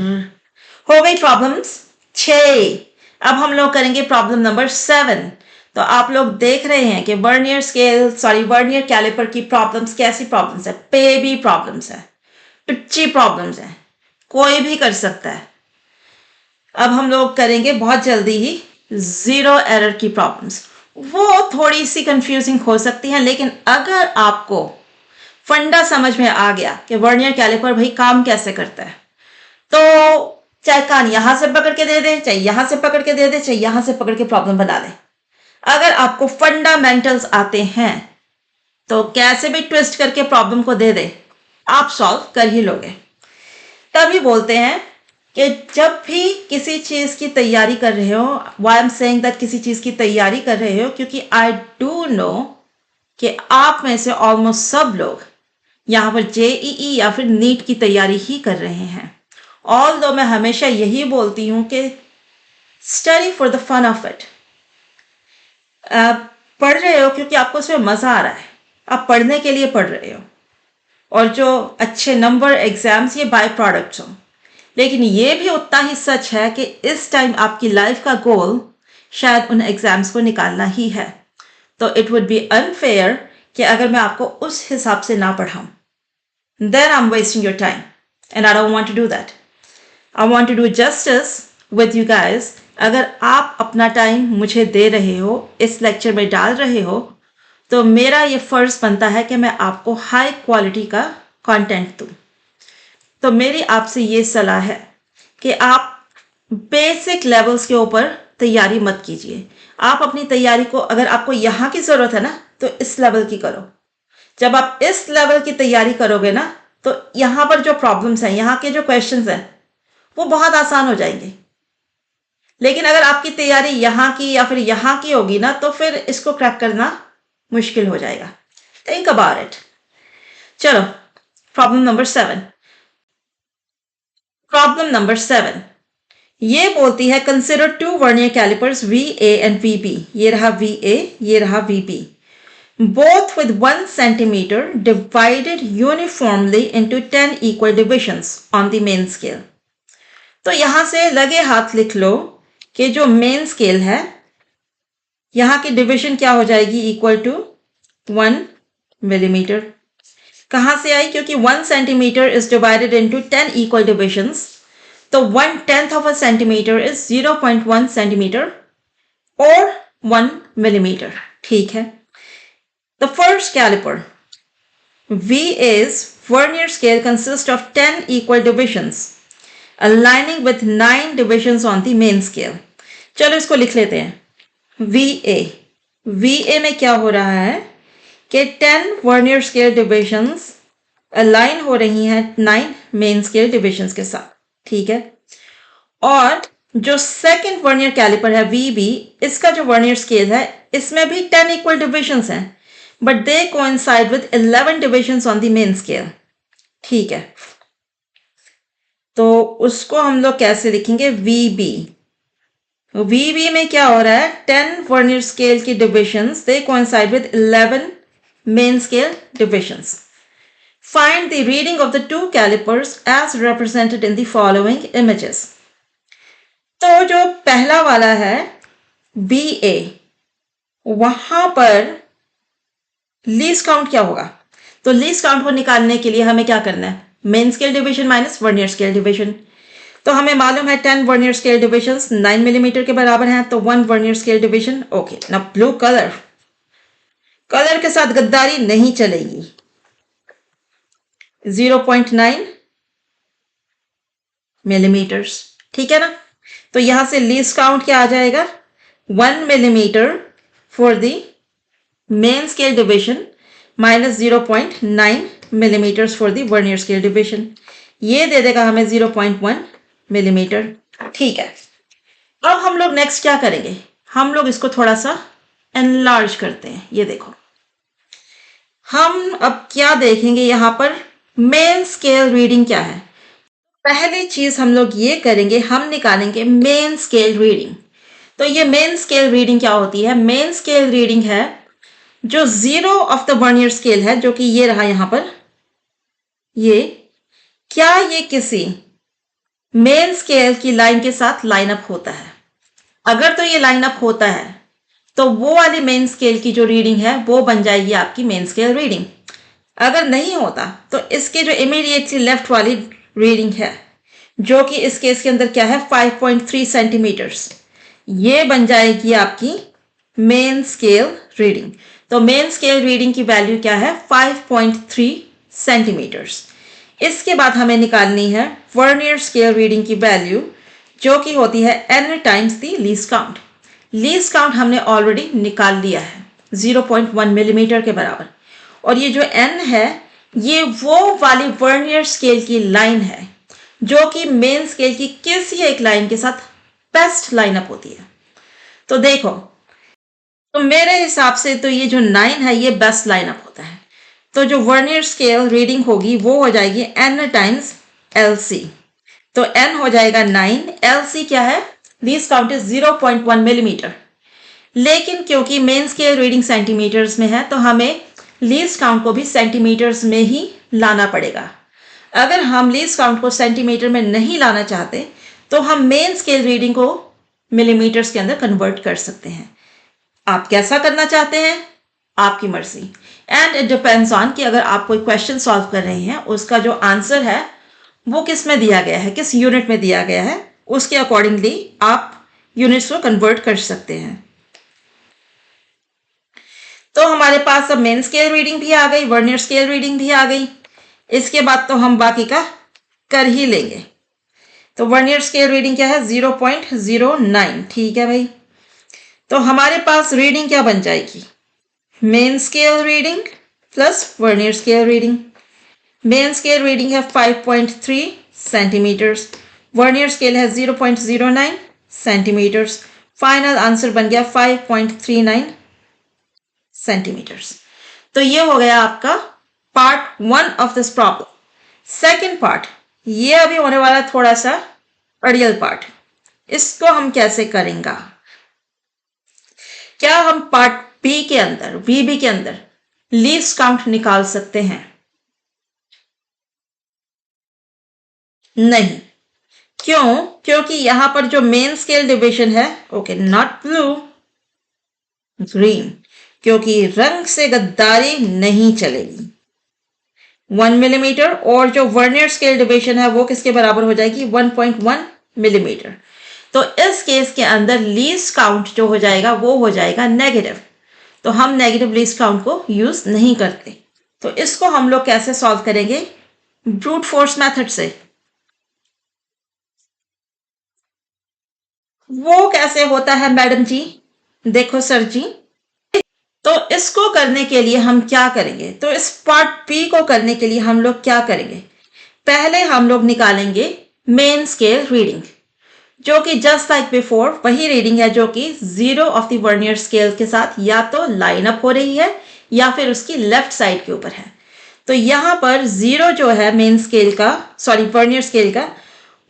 हो गई प्रॉब्लम्स 6। अब हम लोग करेंगे प्रॉब्लम नंबर 7। तो आप लोग देख रहे हैं कि वर्नियर कैलिपर की प्रॉब्लम्स कैसी प्रॉब्लम्स है, बेबी प्रॉब्लम्स है, टुच्ची प्रॉब्लम्स है, कोई भी कर सकता है। अब हम लोग करेंगे बहुत जल्दी ही जीरो एरर की प्रॉब्लम्स। वो थोड़ी सी कंफ्यूजिंग हो सकती है, लेकिन अगर आपको फंडा समझ में आ गया कि वर्नियर कैलिपर भाई काम कैसे करता है, तो चाहे कान यहां से पकड़ के दे दे, चाहे यहां से पकड़ के दे दे, चाहे यहां से पकड़ के प्रॉब्लम बना दे, अगर आपको फंडामेंटल्स आते हैं तो कैसे भी ट्विस्ट करके प्रॉब्लम को दे दे, आप सॉल्व कर ही लोगे। तभी बोलते हैं कि जब भी किसी चीज की तैयारी कर रहे हो, why I am saying that किसी चीज की तैयारी कर रहे हो, क्योंकि आई डू नो कि आप में से ऑलमोस्ट सब लोग यहाँ पर जेईई या फिर नीट की तैयारी ही कर रहे हैं। ऑल दो मैं हमेशा यही बोलती हूँ कि study for the fun of it. पढ़ रहे हो क्योंकि आपको उसमें मजा आ रहा है, आप पढ़ने के लिए पढ़ रहे हो, और जो अच्छे नंबर एग्जाम्स ये बाय प्रोडक्ट्स हो। लेकिन ये भी उतना ही सच है कि इस टाइम आपकी लाइफ का गोल शायद उन एग्जाम्स को निकालना ही है। तो इट वुड बी अनफेयर कि अगर मैं आपको उस हिसाब से ना पढ़ाऊं, then I'm wasting your time and I don't want to do that. I want to do justice with you guys. अगर आप अपना टाइम मुझे दे रहे हो, इस लेक्चर में डाल रहे हो, तो मेरा ये फर्ज बनता है कि मैं आपको हाई क्वालिटी का कंटेंट दूं। तो मेरी आपसे ये सलाह है कि आप बेसिक लेवल्स के ऊपर तैयारी मत कीजिए। आप अपनी तैयारी को, अगर आपको यहाँ की ज़रूरत है ना, तो इस लेवल की करो। जब आप इस लेवल की तैयारी करोगे ना, तो यहाँ पर जो प्रॉब्लम्स हैं, यहाँ के जो क्वेश्चंस हैं, वो बहुत आसान हो जाएंगे। लेकिन अगर आपकी तैयारी यहाँ की या फिर यहाँ की होगी ना, तो फिर इसको क्रैक करना मुश्किल हो जाएगा। Think about it. चलो, प्रॉब्लम नंबर 7। प्रॉब्लम नंबर 7 ये बोलती है, consider two vernier callipers VA and VB। ये रहा VA, ये रहा VB, both with 1 centimeter divided uniformly into 10 equal divisions on the main scale। तो यहां से लगे हाथ लिख लो कि जो मेन स्केल है, यहां की डिवीजन क्या हो जाएगी, इक्वल टू 1 मिलीमीटर। कहां से आई, क्योंकि 1 centimetre is divided into 10 equal divisions, तो 1/10 of a centimetre is 0.1 centimetre और 1 मिलीमीटर। ठीक है। The first caliper VA's vernier scale consists of 10 equal divisions aligning with 9 divisions on the main scale। चलो इसको लिख लेते हैं। VA में क्या हो रहा है कि 10 वर्नियर स्केल डिविजन्स अलाइन हो रही हैं 9 मेन स्केल डिविजन्स के साथ। ठीक है। और जो सेकंड वर्नियर कैलिपर है VB, इसका जो वर्नियर स्केल है, इसमें भी 10 इक्वल डिविजन्स हैं, but they coincide with 11 divisions on the main scale। ठीक है। तो उसको हम लोग कैसे लिखेंगे, VB में क्या हो रहा है, 10 वर्नियर स्केल की divisions, they coincide with 11 main scale divisions। Find the reading of the two calipers as represented in the following images। तो जो पहला वाला है BA, वहां पर लीस्ट काउंट क्या होगा, तो लीस्ट काउंट को निकालने के लिए हमें क्या करना है, main scale division minus vernier scale division. तो हमें मालूम है 10 वर्नियर स्केल डिविजन्स 9 मिलीमीटर के बराबर हैं, तो 1 वर्नियर स्केल डिवीजन। ओके, ना ब्लू कलर के साथ गद्दारी नहीं चलेगी। 0.9 मिलीमीटर्स। ठीक है ना। तो यहां से लीस्ट काउंट क्या आ जाएगा, 1 millimetre for the main scale division minus 0.9 millimetres for the vernier scale division. ये दे देगा हमें 0.1 मिलीमीटर। ठीक है। अब हम लोग नेक्स्ट क्या करेंगे, हम लोग इसको थोड़ा सा एनलार्ज करते हैं। ये देखो, हम अब क्या देखेंगे, यहां पर मेन स्केल रीडिंग क्या है। पहली चीज हम लोग ये करेंगे, हम निकालेंगे मेन स्केल रीडिंग। तो ये मेन स्केल रीडिंग क्या होती है, मेन स्केल रीडिंग है जो 0 ऑफ द वर्नियर स्केल है, जो कि ये रहा यहां पर, ये क्या ये किसी मेन स्केल की लाइन के साथ लाइन अप होता है। अगर तो ये लाइन अप होता है, तो वो वाली मेन स्केल की जो रीडिंग है वो बन जाएगी आपकी मेन स्केल रीडिंग। अगर नहीं होता, तो इसके जो इमीडिएटली लेफ्ट वाली रीडिंग है, जो कि इस केस के अंदर क्या है 5.3 सेंटीमीटर्स, ये बन जाएगी आपकी मेन स्केल रीडिंग। तो मेन स्केल रीडिंग की वैल्यू क्या है? 5.3 सेंटीमीटर्स। इसके बाद हमें निकालनी है वर्नियर स्केल रीडिंग की वैल्यू, जो कि होती है n times the least count. Least count हमने ऑलरेडी निकाल लिया है 0.1 मिलीमीटर के बराबर। और ये जो n है ये वो वाली वर्नियर स्केल की लाइन है जो कि मेन स्केल की किसी एक लाइन के साथ बेस्ट लाइनअप होती है। तो देखो, तो मेरे हिसाब से तो ये जो 9 है ये बेस्ट लाइनअप होता है। तो जो वर्नियर स्केल रीडिंग होगी वो हो जाएगी n टाइम्स LC। तो n हो जाएगा 9, LC क्या है? Least count is 0.1 millimetre. लेकिन क्योंकि मेन स्केल रीडिंग सेंटीमीटर्स में है तो हमें लीस्ट काउंट को भी सेंटीमीटर्स में ही लाना पड़ेगा। अगर हम लीस्ट काउंट को सेंटीमीटर में नहीं लाना चाहते तो हम मेन स्केल रीडिंग को मिलीमीटर्स के अंदर कन्वर्ट कर सकते हैं। आप कैसा करना चाहते हैं, आपकी मर्जी। एंड इट डिपेंड्स ऑन कि अगर आप कोई क्वेश्चन सॉल्व कर रहे हैं उसका जो आंसर है वो किस में दिया गया है, किस यूनिट में दिया गया है, उसके अकॉर्डिंगली आप यूनिट्स को कन्वर्ट कर सकते हैं। तो हमारे पास अब मेन स्केल रीडिंग भी आ गई, वर्नियर स्केल रीडिंग भी आ गई। इसके बाद तो हम बाकी का कर ही लेंगे। तो वर्नियर स्केल रीडिंग क्या है? 0.09। ठीक है भाई। तो हमारे पास रीडिंग क्या बन जाएगी? Main scale reading plus vernier scale reading. Main scale reading है 5.3 सेंटीमीटर्स, वर्नियर स्केल है 0.09 सेंटीमीटर्स। फाइनल आंसर बन गया 5.39 सेंटीमीटर्स। तो ये हो गया आपका part 1 of this problem. Second part, ये अभी होने वाला थोड़ा सा अड़ियल पार्ट। इसको हम कैसे करेंगे? क्या हम पार्ट बी के अंदर, VB के अंदर लीस्ट काउंट निकाल सकते हैं? नहीं। क्यों? क्योंकि यहां पर जो मेन स्केल डिवीजन है, ओके नॉट ब्लू, ग्रीन, क्योंकि रंग से गद्दारी नहीं चलेगी। 1 मिलीमीटर। और जो वर्नियर स्केल डिवीजन है वो किसके बराबर हो जाएगी? 1.1 मिलीमीटर। तो इस केस के अंदर लीस्ट काउंट जो हो जाएगा वो हो जाएगा नेगेटिव। तो हम नेगेटिव लीस्ट काउंट को यूज नहीं करते। तो इसको हम लोग कैसे सॉल्व करेंगे? ब्रूट फोर्स मेथड से। वो कैसे होता है मैडम जी? देखो सर जी, तो इसको करने के लिए हम क्या करेंगे? तो इस पार्ट बी को करने के लिए हम लोग क्या करेंगे? पहले हम लोग निकालेंगे मेन स्केल रीडिंग, जो कि जस्ट लाइक बिफोर वही रीडिंग है जो कि 0 ऑफ द वर्नियर स्केल के साथ या तो लाइन अप हो रही है या फिर उसकी लेफ्ट साइड के ऊपर है। तो यहां पर 0 जो है मेन स्केल का, सॉरी वर्नियर स्केल का,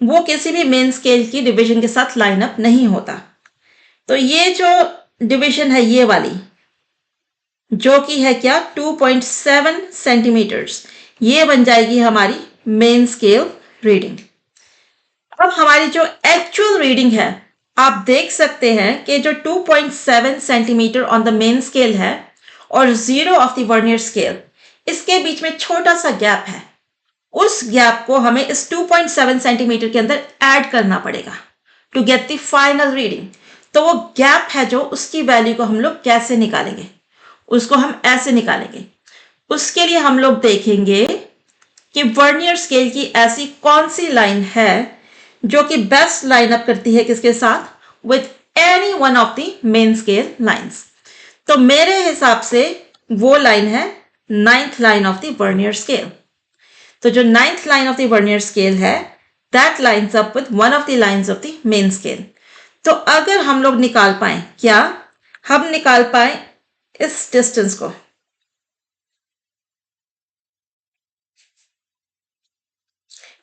वो किसी भी मेन स्केल की डिवीजन के साथ लाइन अप नहीं होता। तो ये जो डिवीजन है ये वाली, जो कि है क्या? 2.7 सेंटीमीटर्स, ये बन जाएगी हमारी मेन स्केल रीडिंग। अब हमारी जो एक्चुअल रीडिंग है, आप देख सकते हैं कि जो 2.7 centimetre on the main scale है और 0 ऑफ द वर्नियर स्केल, इसके बीच में छोटा सा गैप है। उस गैप को हमें इस 2.7 सेंटीमीटर के अंदर ऐड करना पड़ेगा to get the final reading. तो वो गैप है जो, उसकी वैल्यू को हम लोग कैसे निकालेंगे? उसको हम ऐसे निकालेंगे। उसके लिए हम लोग देखेंगे कि वर्नियर स्केल की ऐसी कौन सी लाइन है जो कि बेस्ट लाइन अप करती है किसके साथ? With any one of the main scale lines. तो मेरे हिसाब से वो लाइन है 9th line of the vernier scale. तो जो 9th line of the vernier scale है, that lines up with one of the lines of the main scale. तो अगर हम लोग निकाल पाए, क्या हम निकाल पाए इस डिस्टेंस को?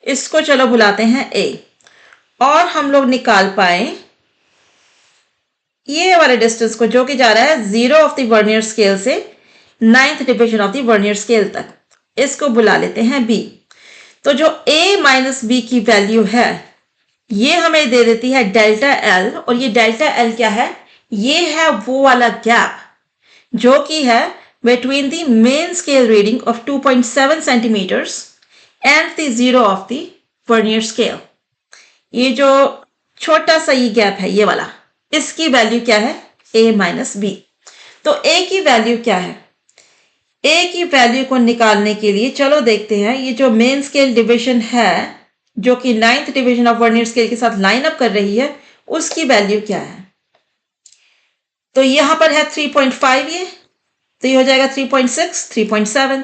इसको चलो बुलाते हैं A, और हम लोग निकाल पाए ये वाले डिस्टेंस को जो कि जा रहा है 0 ऑफ द वर्नियर स्केल से 9th division of the vernier scale तक। इसको बुला लेते हैं B। तो जो A माइनस B की वैल्यू है ये हमें दे देती है डेल्टा L, और ये डेल्टा L क्या है? ये है वो वाला गैप जो कि है between the main scale reading of 2.7 centimetres and the 0 of the vernier scale. ये जो छोटा सा ये गैप है ये वाला, इसकी वैल्यू क्या है? a minus B. तो a की वैल्यू क्या है? a की वैल्यू को निकालने के लिए चलो देखते हैं, ये जो मेन स्केल डिवीजन है जो कि 9th division of vernier scale के साथ लाइन अप कर रही है, उसकी वैल्यू क्या है? तो यहां पर है 3.5, ये तो ये हो जाएगा 3.6, 3.7।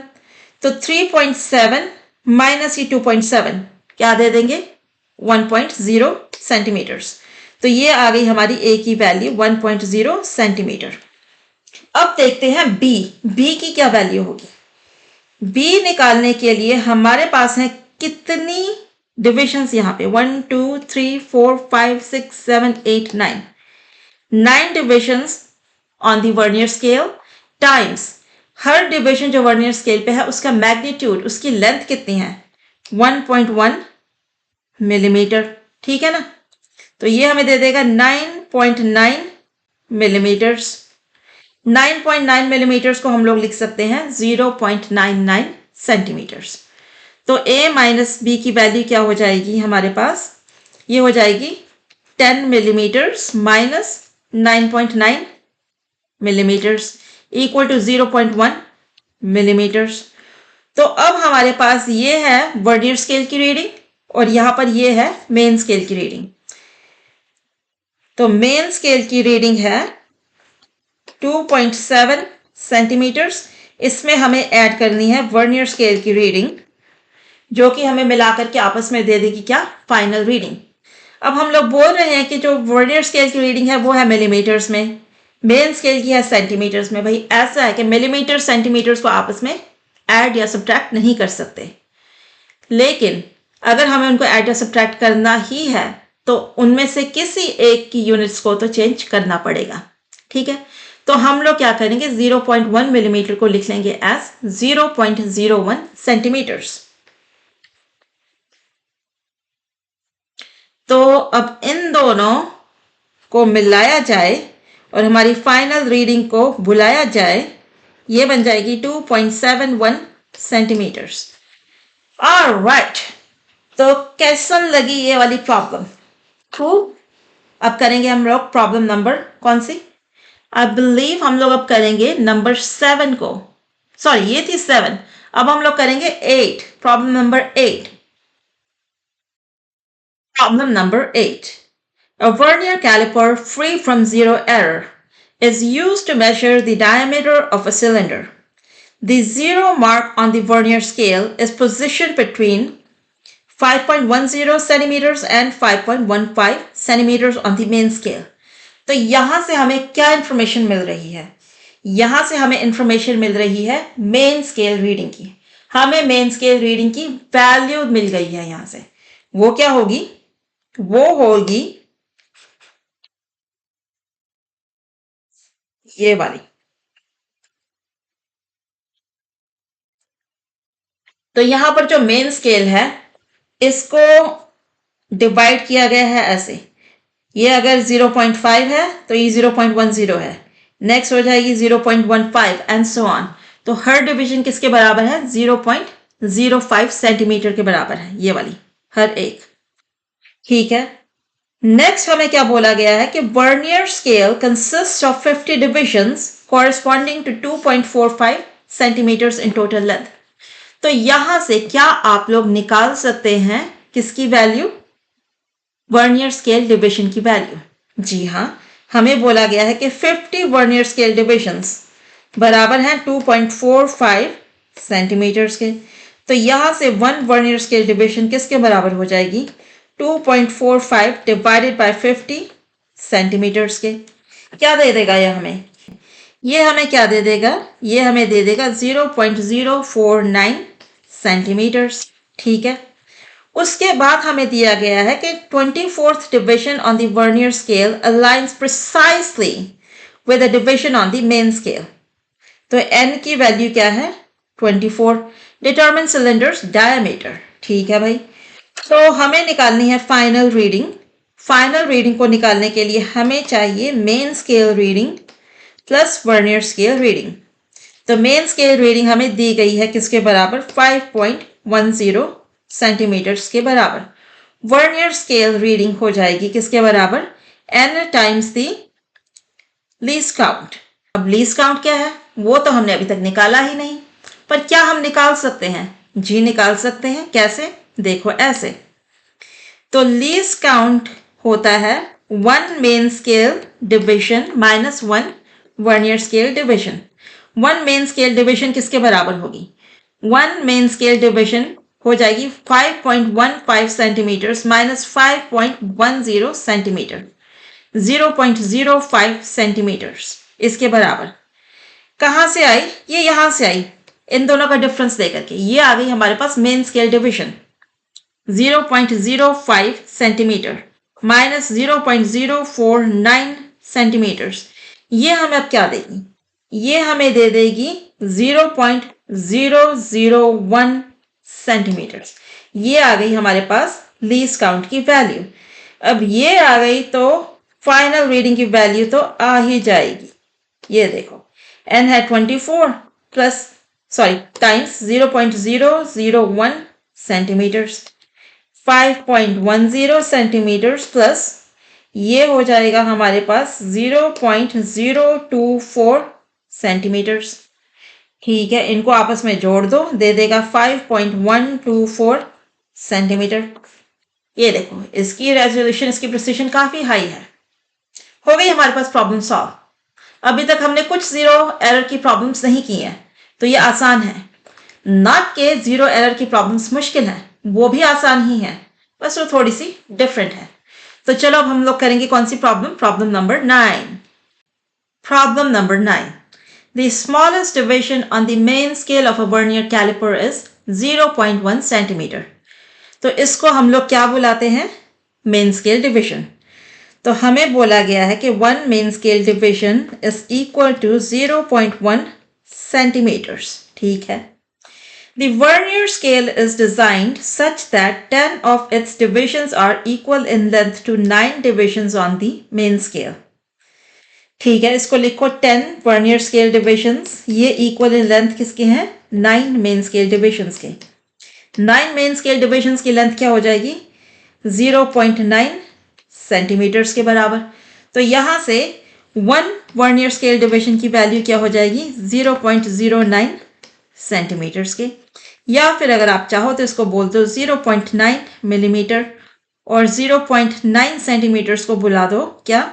तो 3.7 माइनस ये 2.7 क्या दे देंगे? 1.0 सेंटीमीटर्स। तो ये आ गई हमारी ए की वैल्यू 1.0 सेंटीमीटर। अब देखते हैं बी की क्या वैल्यू होगी। बी निकालने के लिए हमारे पास है कितनी डिविजन्स यहाँ पे? 1 2 3 4 5 6 7 8 9 divisions on the vernier scale times her division जो वर्नियर स्केल पे है उसका मैग्नीट्यूड, उसकी लेंथ कितनी है? 1.1 मिलीमीटर। ठीक है ना? तो ये हमें दे देगा 9.9 मिलीमीटर्स। 9.9 मिलीमीटर्स को हम लोग लिख सकते हैं 0.99 सेंटीमीटर्स। तो a माइनस बी की वैल्यू क्या हो जाएगी हमारे पास? ये हो जाएगी 10 millimetres minus 9.9 millimetres equal to 0.1 millimetres. तो अब हमारे पास ये है वर्नियर स्केल की रीडिंग और यहां पर ये है मेन स्केल की रीडिंग। तो मेन स्केल की रीडिंग है 2.7 सेंटीमीटर्स। इसमें हमें ऐड करनी है वर्नियर स्केल की रीडिंग जो कि हमें मिलाकर के आपस में दे देगी क्या? Final reading. अब हम लोग बोल रहे हैं कि जो वर्नियर स्केल की रीडिंग है वो है मिलीमीटर्स में, मेन स्केल की है सेंटीमीटर्स में। भाई ऐसा है कि मिलीमीटर सेंटीमीटर्स को आपस में ऐड या सब्ट्रैक्ट नहीं कर सकते, लेकिन अगर हमें उनको ऐड या सब्ट्रैक्ट करना ही है तो उनमें से किसी एक की यूनिट्स को तो चेंज करना पड़ेगा। ठीक है, तो हम लोग क्या करेंगे? 0.1 मिलीमीटर को लिख लेंगे एज 0.01 सेंटीमीटर्स। तो अब इन दोनों को मिलाया जाए और हमारी फाइनल रीडिंग को बुलाया जाए, ये बन जाएगी 2.71 सेंटीमीटर्स। ऑलराइट, तो कैसन लगी ये वाली प्रॉब्लम? खूब। अब करेंगे हम लोग प्रॉब्लम नंबर कौन सी? आई बिलीव हम लोग अब करेंगे नंबर 7 को। सॉरी, ये थी 7। अब हम लोग करेंगे 8, problem number 8। Problem number 8. A vernier caliper free from zero error is used to measure the diameter of a cylinder. The zero mark on the vernier scale is positioned between 5.10 centimeters and 5.15 centimeters on the main scale. तो यहां से हमें क्या information मिल रही है? यहां से हमें इंफॉर्मेशन मिल रही है मेन स्केल रीडिंग की। हमें मेन स्केल रीडिंग की वैल्यू मिल गई है यहां से। वो क्या होगी? वो होगी ये वाली। तो यहां पर जो मेन स्केल है इसको डिवाइड किया गया है ऐसे। ये अगर 0.5 है तो ये 0.10 है, नेक्स्ट हो जाएगी 0.15 एंड सो ऑन। तो हर डिवीजन किसके बराबर है? 0.05 सेंटीमीटर के बराबर है ये वाली हर एक। ठीक है, नेक्स्ट हमें क्या बोला गया है कि vernier scale consist of 50 divisions corresponding to 2.45 centimetres in total length. तो यहां से क्या आप लोग निकाल सकते हैं किसकी वैल्यू? वर्नियर स्केल डिवीजन की वैल्यू। जी हाँ, हमें बोला गया है कि 50 वर्नियर स्केल डिविजन्स बराबर हैं 2.45 सेंटीमीटर्स के। तो यहां से 1 वर्नियर स्केल डिवीजन किसके बराबर हो जाएगी? 2.45 डिवाइडेड बाय 50 सेंटीमीटर्स के। क्या दे देगा ये हमें? ये हमें क्या दे देगा? ये हमें दे देगा 0.049 सेंटीमीटर्स। ठीक है, उसके बाद हमें दिया गया है कि 24th division on the vernier scale aligns precisely with the division on the main scale. तो n की वैल्यू क्या है? 24। Determine cylinder's diameter. ठीक है भाई, तो हमें निकालनी है फाइनल रीडिंग। फाइनल रीडिंग को निकालने के लिए हमें चाहिए main scale reading plus vernier scale reading. तो मेन स्केल रीडिंग हमें दी गई है किसके बराबर? 5.10 सेंटीमीटर्स के बराबर। वर्नियर स्केल रीडिंग हो जाएगी किसके बराबर? n times the least count. अब लीस्ट काउंट क्या है वो तो हमने अभी तक निकाला ही नहीं, पर क्या हम निकाल सकते हैं? जी निकाल सकते हैं। कैसे? देखो ऐसे। तो लीस्ट काउंट होता है 1 main scale division minus 1 vernier scale division. 1 main scale division किसके बराबर होगी? 1 मेन स्केल डिविजन हो जाएगी 5.15 सेंटीमीटर माइनस 5.10 सेंटीमीटर, 0.05 सेंटीमीटर्स इसके बराबर। कहाँ से आई? ये यहां से आई, इन दोनों का डिफरेंस लेकर के ये आ गई हमारे पास main scale division 0.05 centimeter minus 0.049 centimeters. ये हमें अब क्या देगी? ये हमें दे देगी 0.001 सेंटीमीटर्स। ये आ गई हमारे पास लीस्ट काउंट की वैल्यू। अब ये आ गई तो फाइनल रीडिंग की वैल्यू तो आ ही जाएगी। ये देखो n है 24 plus times 0.001 centimetres, 5.10 centimetres plus ये हो जाएगा हमारे पास 0.024 सेंटीमीटर्स। ठीक है, इनको आपस में जोड़ दो, दे देगा 5.124 सेंटीमीटर। ये देखो इसकी रेजोल्यूशन, इसकी प्रिसिशन काफी हाई है। हो गई हमारे पास प्रॉब्लम सॉल्व। अभी तक हमने कुछ जीरो एरर की प्रॉब्लम्स नहीं की हैं, तो ये आसान है। नॉट के जीरो एरर की प्रॉब्लम्स मुश्किल हैं, वो भी आसान ही है, बस वो थोड़ी सी डिफरेंट है। तो चलो अब हम लोग करेंगे कौन सी problem? Problem number 9। Problem number 9। The smallest division on the main scale of a vernier caliper is 0.1 centimeter. तो इसको हम लोग क्या बुलाते हैं? Main scale division. तो हमें बोला गया है कि 1 main scale division is equal to 0.1 centimetres. ठीक है। The vernier scale is designed such that 10 of its divisions are equal in length to 9 divisions on the main scale. ठीक है, इसको लिखो 10 वर्नियर स्केल डिविजन्स, ये इक्वल इन लेंथ किसके हैं? 9 main scale divisions के। 9 मेन स्केल डिविजन्स की length क्या हो जाएगी? 0.9 सेंटीमीटर्स के बराबर। तो यहां से 1 वर्नियर स्केल डिविजन की वैल्यू क्या हो जाएगी? 0.09 सेंटीमीटर्स के। या फिर अगर आप चाहो तो इसको बोल दो 0.9 मिलीमीटर, और 0.9 सेंटीमीटर्स को बुला दो क्या?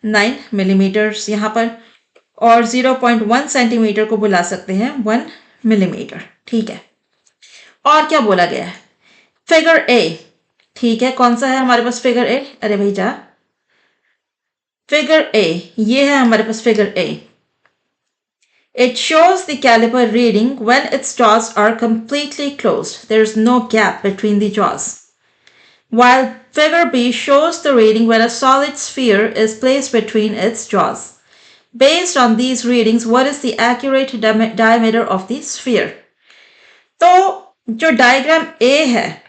9 मिलीमीटर्स यहाँ पर, और 0.1 सेंटीमीटर को बुला सकते हैं 1 मिलीमीटर। ठीक है। और क्या बोला गया है? Figure A. ठीक है, कौन सा है हमारे पास फिगर ए? अरे भाई जा, फिगर ए, ये है हमारे पास figure A. It shows the caliper reading when its jaws are completely closed. There is no gap between the jaws. While figure B shows the reading when a solid sphere is placed between its jaws. Based on these readings, what is the accurate diameter of the sphere? तो जो diagram A है,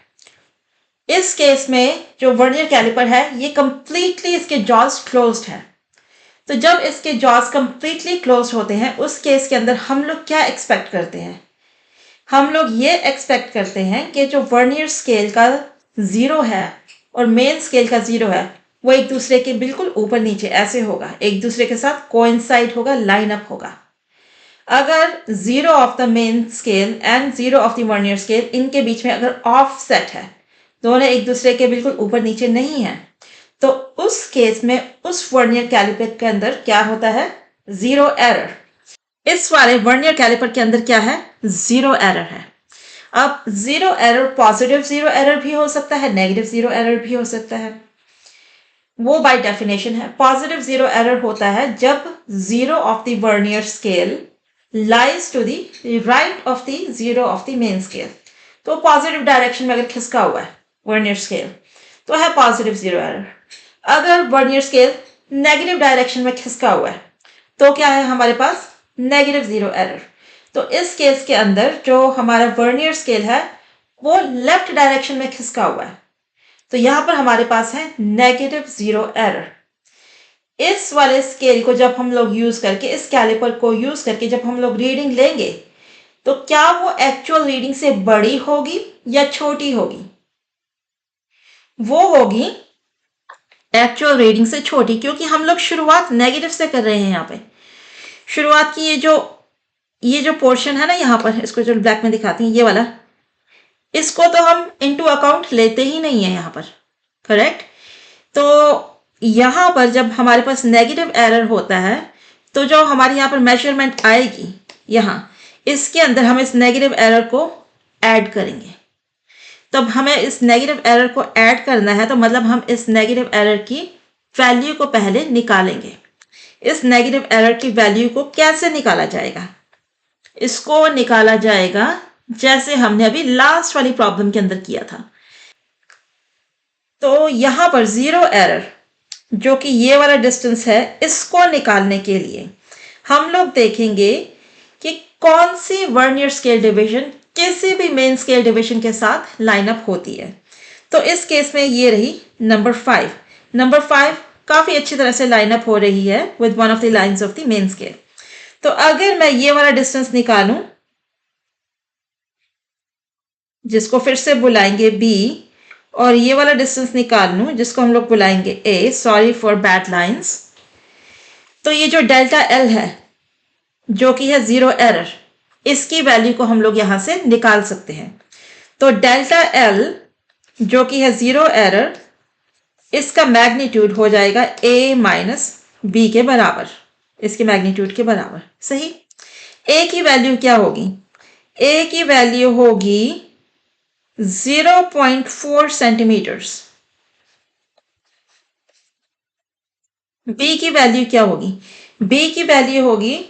इस case में जो vernier caliper है ये completely इसके jaws closed है। तो जब इसके जॉज कंप्लीटली क्लोज्ड होते हैं उस केस के अंदर हम लोग क्या एक्सपेक्ट करते हैं? हम लोग ये एक्सपेक्ट करते हैं कि जो वर्नियर स्केल का जीरो है और मेन स्केल का जीरो है वो एक दूसरे के बिल्कुल ऊपर नीचे ऐसे होगा, एक दूसरे के साथ कोइंसाइड होगा, लाइन अप होगा। अगर zero of the main scale and zero of the vernier scale, इनके बीच में अगर ऑफ सेट है, दोनों एक दूसरे के बिल्कुल ऊपर नीचे नहीं है, तो उस केस में उस वर्नियर कैलिपर के अंदर क्या होता है? Zero error. इस वाले वर्नियर कैलिपर के अंदर क्या है? जीरो एरर है। अब zero error positive zero error भी हो सकता है, नेगेटिव जीरो एरर भी हो सकता है। वो बाय डेफिनेशन है। पॉजिटिव जीरो एरर होता है जब zero of the vernier scale lies to the right of the zero of the main scale. तो पॉजिटिव डायरेक्शन में अगर खिसका हुआ है वर्नियर स्केल तो है पॉजिटिव जीरो एरर। अगर वर्नियर स्केल नेगेटिव डायरेक्शन में खिसका हुआ है तो क्या है हमारे पास? Negative zero error. तो इस केस के अंदर जो हमारा वर्नियर स्केल है वो लेफ्ट डायरेक्शन में खिसका हुआ है, तो यहां पर हमारे पास है नेगेटिव जीरो एरर। इस वाले स्केल को जब हम लोग यूज करके, इस कैलिपर को यूज करके जब हम लोग रीडिंग लेंगे तो क्या वो एक्चुअल रीडिंग से बड़ी होगी या छोटी होगी? वो होगी एक्चुअल रीडिंग से छोटी, क्योंकि हम लोग शुरुआत नेगेटिव से कर रहे हैं। यहाँ पे शुरुआत की ये जो पोर्शन है ना, यहाँ पर इसको जो ब्लैक में दिखाती हैं ये वाला, इसको तो हम इनटू अकाउंट लेते ही नहीं है यहाँ पर, करेक्ट। तो यहाँ पर जब हमारे पास नेगेटिव एरर होता है तो जो हमारी यहाँ पर मेजरमेंट आएगी यहाँ, इसके अंदर हम इस नेगेटिव एरर को ऐड करेंगे। तब हमें इस नेगेटिव एरर को ऐड करना है, तो मतलब हम इस नेगेटिव एरर की वैल्यू को पहले निकालेंगे। इस नेगेटिव एरर की वैल्यू को कैसे निकाला जाएगा? इसको निकाला जाएगा जैसे हमने अभी लास्ट वाली प्रॉब्लम के अंदर किया था। तो यहां पर जीरो एरर जो कि ये वाला डिस्टेंस है, इसको निकालने के लिए हम लोग देखेंगे कि कौन सी वर्नियर स्केल डिवीजन किसी भी मेन स्केल डिवीजन के साथ लाइन अप होती है। तो इस केस में ये रही नंबर 5। नंबर 5 काफी अच्छी तरह से लाइन अप हो रही है with one of the lines of the main scale. तो अगर मैं ये वाला डिस्टेंस निकालूं, जिसको फिर से बुलाएंगे b, और ये वाला डिस्टेंस निकाल लूं जिसको हम लोग बुलाएंगे a, sorry for bad lines, तो ये जो डेल्टा l है जो कि है जीरो एरर, इसकी वैल्यू को हम लोग यहां से निकाल सकते हैं। तो डेल्टा l जो कि है जीरो एरर, इसका मैग्नीट्यूड हो जाएगा a माइनस बी के बराबर, इसके मैग्नीट्यूड के बराबर, सही। a की वैल्यू क्या होगी? a की वैल्यू होगी 0.4 सेंटीमीटर्स। b की वैल्यू क्या होगी? b की वैल्यू होगी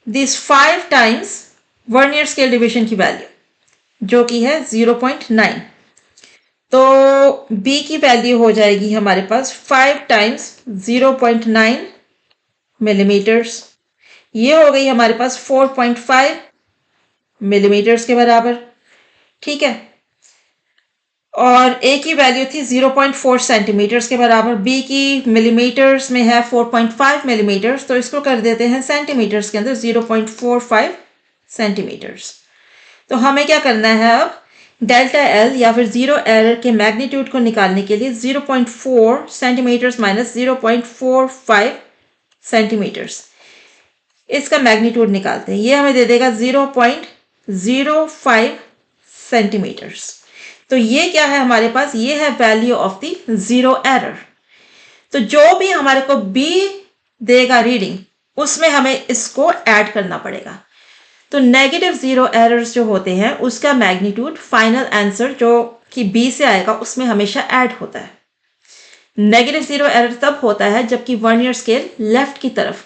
this 5 times vernier scale division की वैल्यू जो कि है 0.9। तो b की वैल्यू हो जाएगी हमारे पास 5 टाइम्स 0.9 मिलीमीटर्स। ये हो गई हमारे पास 4.5 मिलीमीटर्स के बराबर, ठीक है। और a की वैल्यू थी 0.4 सेंटीमीटर्स के बराबर, b की मिलीमीटर्स में है 4.5 मिलीमीटर्स, तो इसको कर देते हैं सेंटीमीटर्स के अंदर 0.45 सेंटीमीटर्स। तो हमें क्या करना है अब? डेल्टा एल या फिर जीरो एरर के मैग्नीट्यूड को निकालने के लिए 0.4 सेंटीमीटर्स माइनस 0.45 सेंटीमीटर्स, इसका मैग्नीट्यूड निकालते हैं। ये हमें दे देगा 0.05 सेंटीमीटर्स। तो ये क्या है हमारे पास? ये है value of the zero error. तो जो भी हमारे को b देगा रीडिंग, उसमें हमें इसको ऐड करना पड़ेगा। तो नेगेटिव जीरो एरर्स जो होते हैं उसका मैग्नीट्यूड फाइनल आंसर जो कि b से आएगा उसमें हमेशा ऐड होता है। नेगेटिव जीरो एरर तब होता है जबकि वर्नियर स्केल लेफ्ट की तरफ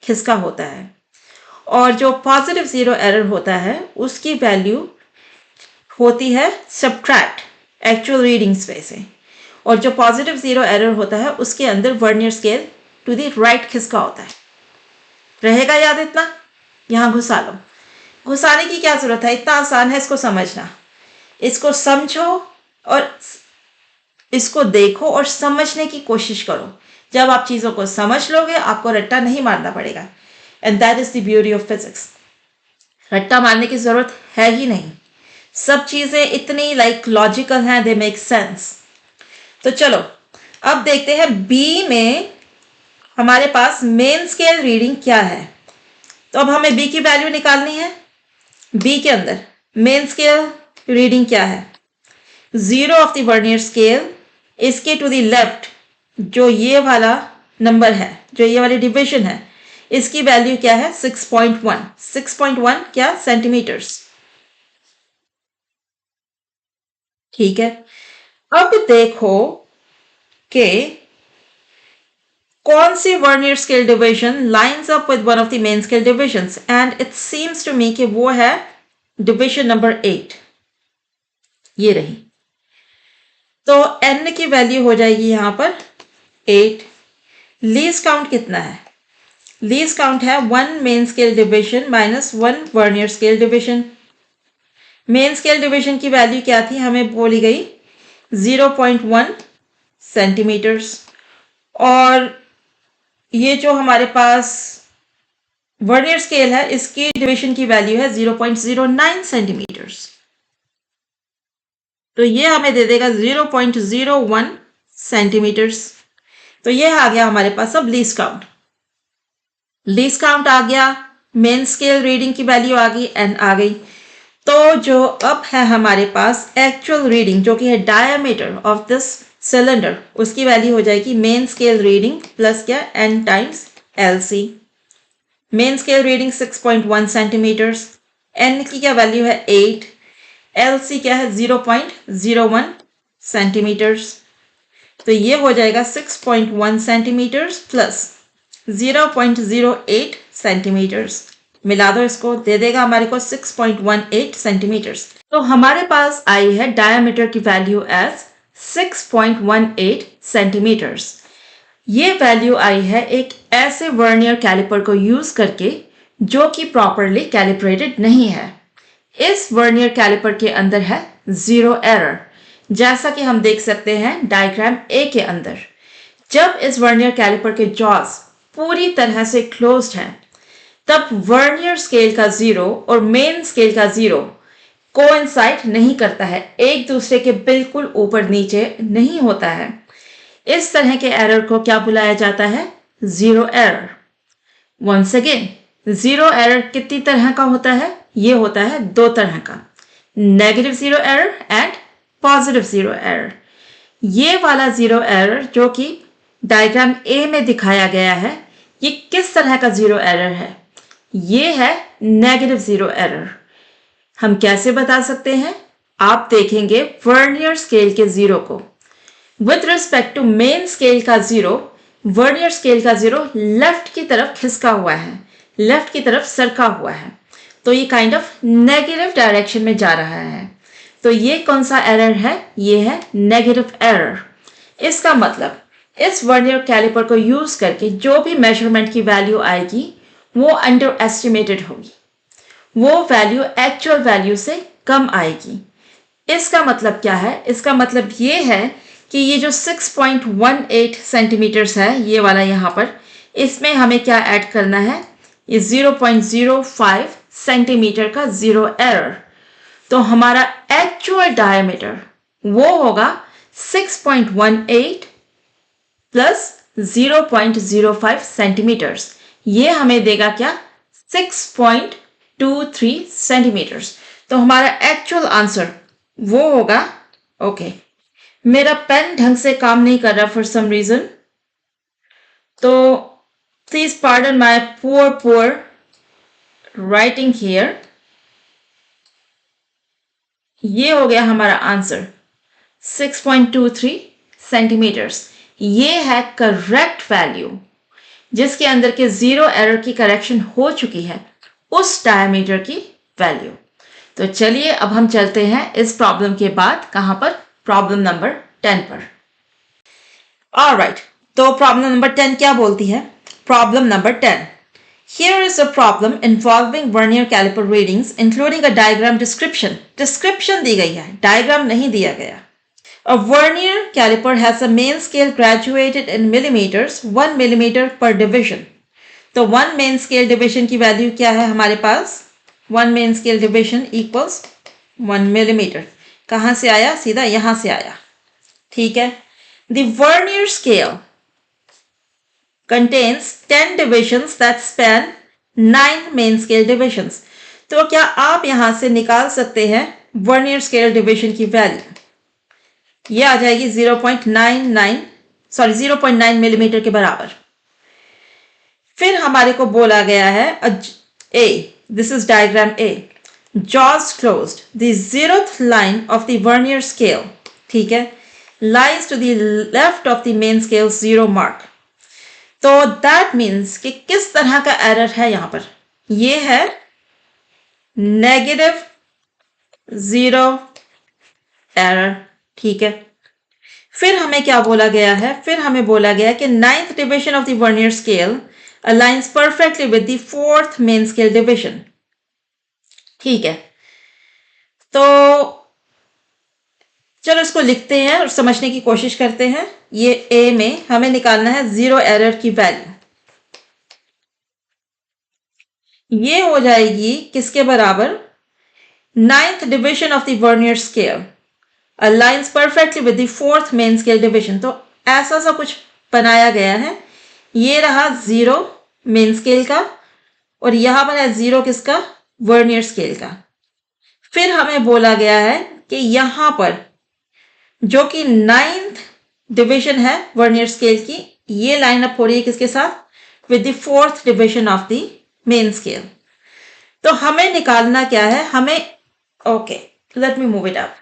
खिसका होता है, और जो पॉजिटिव जीरो एरर होता है उसकी वैल्यू होती है सब्ट्रैक्ट एक्चुअल रीडिंग्स में से, और जो पॉजिटिव जीरो एरर होता है उसके अंदर vernier scale to the right खिसका होता है। रहेगा याद इतना? यहां घुसा लो। घुसाने की क्या जरूरत है, इतना आसान है इसको समझना। इसको समझो और इसको देखो और समझने की कोशिश करो। जब आप चीजों को समझ लोगे आपको रट्टा नहीं मारना पड़ेगा, and that is the beauty of physics. रट्टा मारने की जरूरत है ही नहीं, सब चीजें इतनी लॉजिकल हैं, दे मेक सेंस। तो चलो अब देखते हैं बी में हमारे पास मेन स्केल रीडिंग क्या है। तो अब हमें बी की वैल्यू निकालनी है। बी के अंदर मेन स्केल रीडिंग क्या है? Zero of the vernier scale, इसके टू द लेफ्ट जो ये वाला नंबर है, जो ये वाली डिवीजन है, इसकी वैल्यू क्या है? 6.1। 6.1 क्या? सेंटीमीटर्स, ठीक है। अब देखो कि कौन सी vernier scale division lines up with one of the main scale divisions, and it seems to me कि वो है डिवीजन नंबर 8, ये रही। तो n की वैल्यू हो जाएगी यहां पर 8। लीस्ट काउंट कितना है? लीस्ट काउंट है 1 main scale division minus 1 vernier scale division. Main scale division की वैल्यू क्या थी? हमें बोली गई 0.1 सेंटीमीटर्स, और ये जो हमारे पास वर्नियर स्केल है इसकी डिवीजन की वैल्यू है 0.09 सेंटीमीटर्स। तो ये हमें दे देगा 0.01 सेंटीमीटर्स। तो ये आ गया हमारे पास अब लीस्ट काउंट। लीस्ट काउंट आ गया, मेन स्केल रीडिंग की वैल्यू आ गई, एन आ गई। तो जो अब है हमारे पास एक्चुअल रीडिंग जो कि है डायमीटर ऑफ दिस सिलेंडर, उसकी वैल्यू हो जाएगी मेन स्केल रीडिंग प्लस क्या, n times L C. Main scale reading 6.1 centimetres, n की क्या वैल्यू है 8, एल सी क्या है 0.01 सेंटीमीटर्स। तो ये हो जाएगा 6.1 सेंटीमीटर्स प्लस 0.08 सेंटीमीटर्स। मिला दो इसको, दे देगा हमारे को 6.18 सेंटीमीटर्स। तो हमारे पास आई है डायमीटर की वैल्यू एज 6.18 सेंटीमीटर्स। ये वैल्यू आई है एक ऐसे वर्नियर कैलिपर को यूज करके जो कि प्रॉपरली कैलिब्रेटेड नहीं है। इस वर्नियर कैलिपर के अंदर है जीरो एरर, जैसा कि हम देख सकते हैं डायग्राम ए के अंदर। जब इस वर्नियर कैलिपर के जॉज पूरी तरह से क्लोज्ड हैं, तब वर्नियर स्केल का जीरो और मेन स्केल का जीरो कोइंसाइड नहीं करता है, एक दूसरे के बिल्कुल ऊपर नीचे नहीं होता है। इस तरह के एरर को क्या बुलाया जाता है, zero error. Once again, zero error कितनी तरह का होता है, ये होता है दो तरह का, negative zero error and positive zero error. ये वाला जीरो एरर जो कि डायग्राम ए में दिखाया गया है, ये किस तरह का जीरो एरर है, ये है नेगेटिव जीरो एरर। हम कैसे बता सकते हैं, आप देखेंगे वर्नियर स्केल के जीरो को with respect to main scale का जीरो, वर्नियर स्केल का जीरो लेफ्ट की तरफ खिसका हुआ है, लेफ्ट की तरफ सरका हुआ है। तो ये काइंड ऑफ नेगेटिव डायरेक्शन में जा रहा है। तो ये कौन सा एरर है, ये है नेगेटिव एरर। इसका मतलब इस वर्नियर कैलिपर को यूज करके जो भी मेजरमेंट की वैल्यू आएगी वो अंडर एस्टिमेटेड होगी, वो वैल्यू एक्चुअल वैल्यू से कम आएगी। इसका मतलब क्या है, इसका मतलब ये है कि ये जो 6.18 सेंटीमीटर्स है, ये वाला यहाँ पर, इसमें हमें क्या ऐड करना है, ये 0.05 सेंटीमीटर का जीरो एरर। तो हमारा एक्चुअल डायमीटर वो होगा 6.18 प्लस 0.05 सेंटीमीटर्स। ये हमें देगा क्या, 6.23 सेंटीमीटर्स। तो हमारा एक्चुअल आंसर वो होगा, ओके मेरा पेन ढंग से काम नहीं कर रहा फॉर सम रीजन, तो please pardon my poor writing here. ये हो गया हमारा आंसर 6.23 सेंटीमीटर्स। ये है करेक्ट वैल्यू जिसके अंदर के जीरो एरर की करेक्शन हो चुकी है, उस डायमीटर की वैल्यू। तो चलिए अब हम चलते हैं इस प्रॉब्लम के बाद कहां पर, प्रॉब्लम नंबर 10 पर। ऑलराइट, तो प्रॉब्लम नंबर 10 क्या बोलती है, problem number 10, Here is a problem involving vernier caliper readings including a diagram description. Description दी गई है, diagram नहीं दिया गया। A vernier caliper has a main scale graduated in millimeters, 1 millimeter per division. तो 1 main scale division की value क्या है हमारे पास, 1 main scale division equals 1 millimeter। कहाँ से आया, सीधा यहाँ से आया, ठीक है। The vernier scale contains 10 divisions that span 9 main scale divisions. तो क्या आप यहां से निकाल सकते हैं वर्नियर स्केल डिवीजन की वैल्यू, ये आ जाएगी 0.9 मिलीमीटर के बराबर। फिर हमारे को बोला गया है A, this is diagram A, jaws closed, the zeroth line of the vernier scale, ठीक है, lies to the left of the main scale zero mark. तो दैट मीन्स कि किस तरह का एरर है यहां पर, ये है नेगेटिव जीरो एरर, ठीक है। फिर हमें क्या बोला गया है, फिर हमें बोला गया कि 9th division of the vernier scale aligns perfectly with the 4th main scale division, ठीक है। तो चलो इसको लिखते हैं और समझने की कोशिश करते हैं। ये ए में हमें निकालना है जीरो एरर की वैल्यू, ये हो जाएगी किसके बराबर, 9th division of the vernier scale aligns perfectly with the 4th main scale division. तो ऐसा सा कुछ बनाया गया है। ये रहा 0 मेन स्केल का और यहां पर है 0 किसका, वर्नियर स्केल का। फिर हमें बोला गया है कि यहां पर जो कि 9th डिविजन है वर्नियर स्केल की, ये लाइन अप हो रही है किसके साथ, with the 4th division of the main scale. तो हमें निकालना क्या है, हमें, okay let me move it up.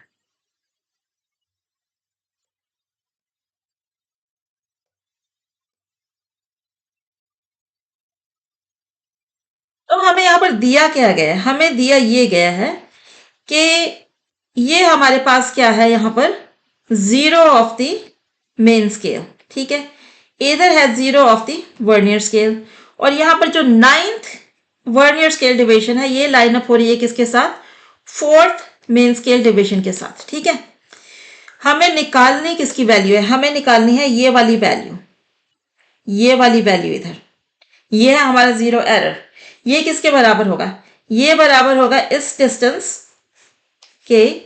तो हमें यहां पर दिया क्या गया है, हमें दिया ये गया है कि ये हमारे पास क्या है, यहां पर 0 ऑफ द मेन स्केल, ठीक है, इधर है 0 ऑफ द वर्नियर स्केल, और यहां पर जो 9th वर्नियर स्केल डिवीजन है ये लाइन अप हो रही है किसके साथ, 4th मेन स्केल डिवीजन के साथ, ठीक है। हमें निकालनी किसकी वैल्यू है, हमें निकालनी है ये वाली वैल्यू, ये वाली वैल्यू इधर, ये है हमारा 0 एरर। ये किसके बराबर होगा, ये बराबर होगा इस डिस्टेंस के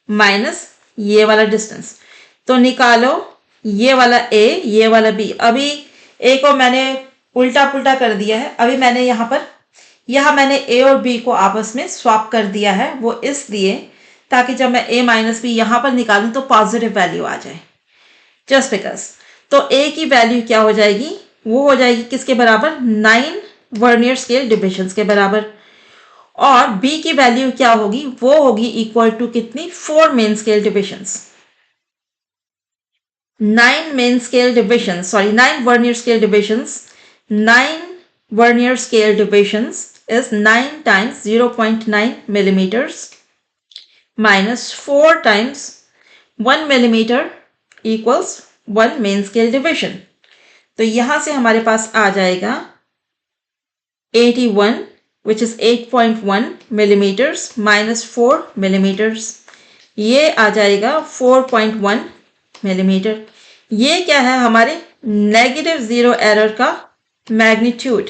माइनस ये वाला डिस्टेंस। तो निकालो ये वाला ए, ये वाला बी। अभी ए को मैंने उल्टा पुल्टा कर दिया है, अभी मैंने यहां मैंने ए और बी को आपस में स्वैप कर दिया है, वो इसलिए ताकि जब मैं ए माइनस बी यहां पर निकालूं तो पॉजिटिव वैल्यू आ जाए, जस्ट बिकॉज। तो ए की वैल्यू क्या हो जाएगी, वो हो जाएगी किसके बराबर, 9 वर्नियर स्केल डिविजन्स के बराबर, और बी की वैल्यू क्या होगी, वो होगी इक्वल टू कितनी, 4 main scale divisions, 9 main scale divisions, sorry 9 vernier scale divisions. 9 vernier scale divisions is 9 times 0.9 millimeters minus 4 times 1 millimeter equals 1 main scale division। तो यहां से हमारे पास आ जाएगा 81 which is 8.1 millimeters minus 4 millimeters, ये आ जाएगा 4.1 millimeter। ये क्या है, हमारे नेगेटिव 0 एरर का मैग्नीट्यूड।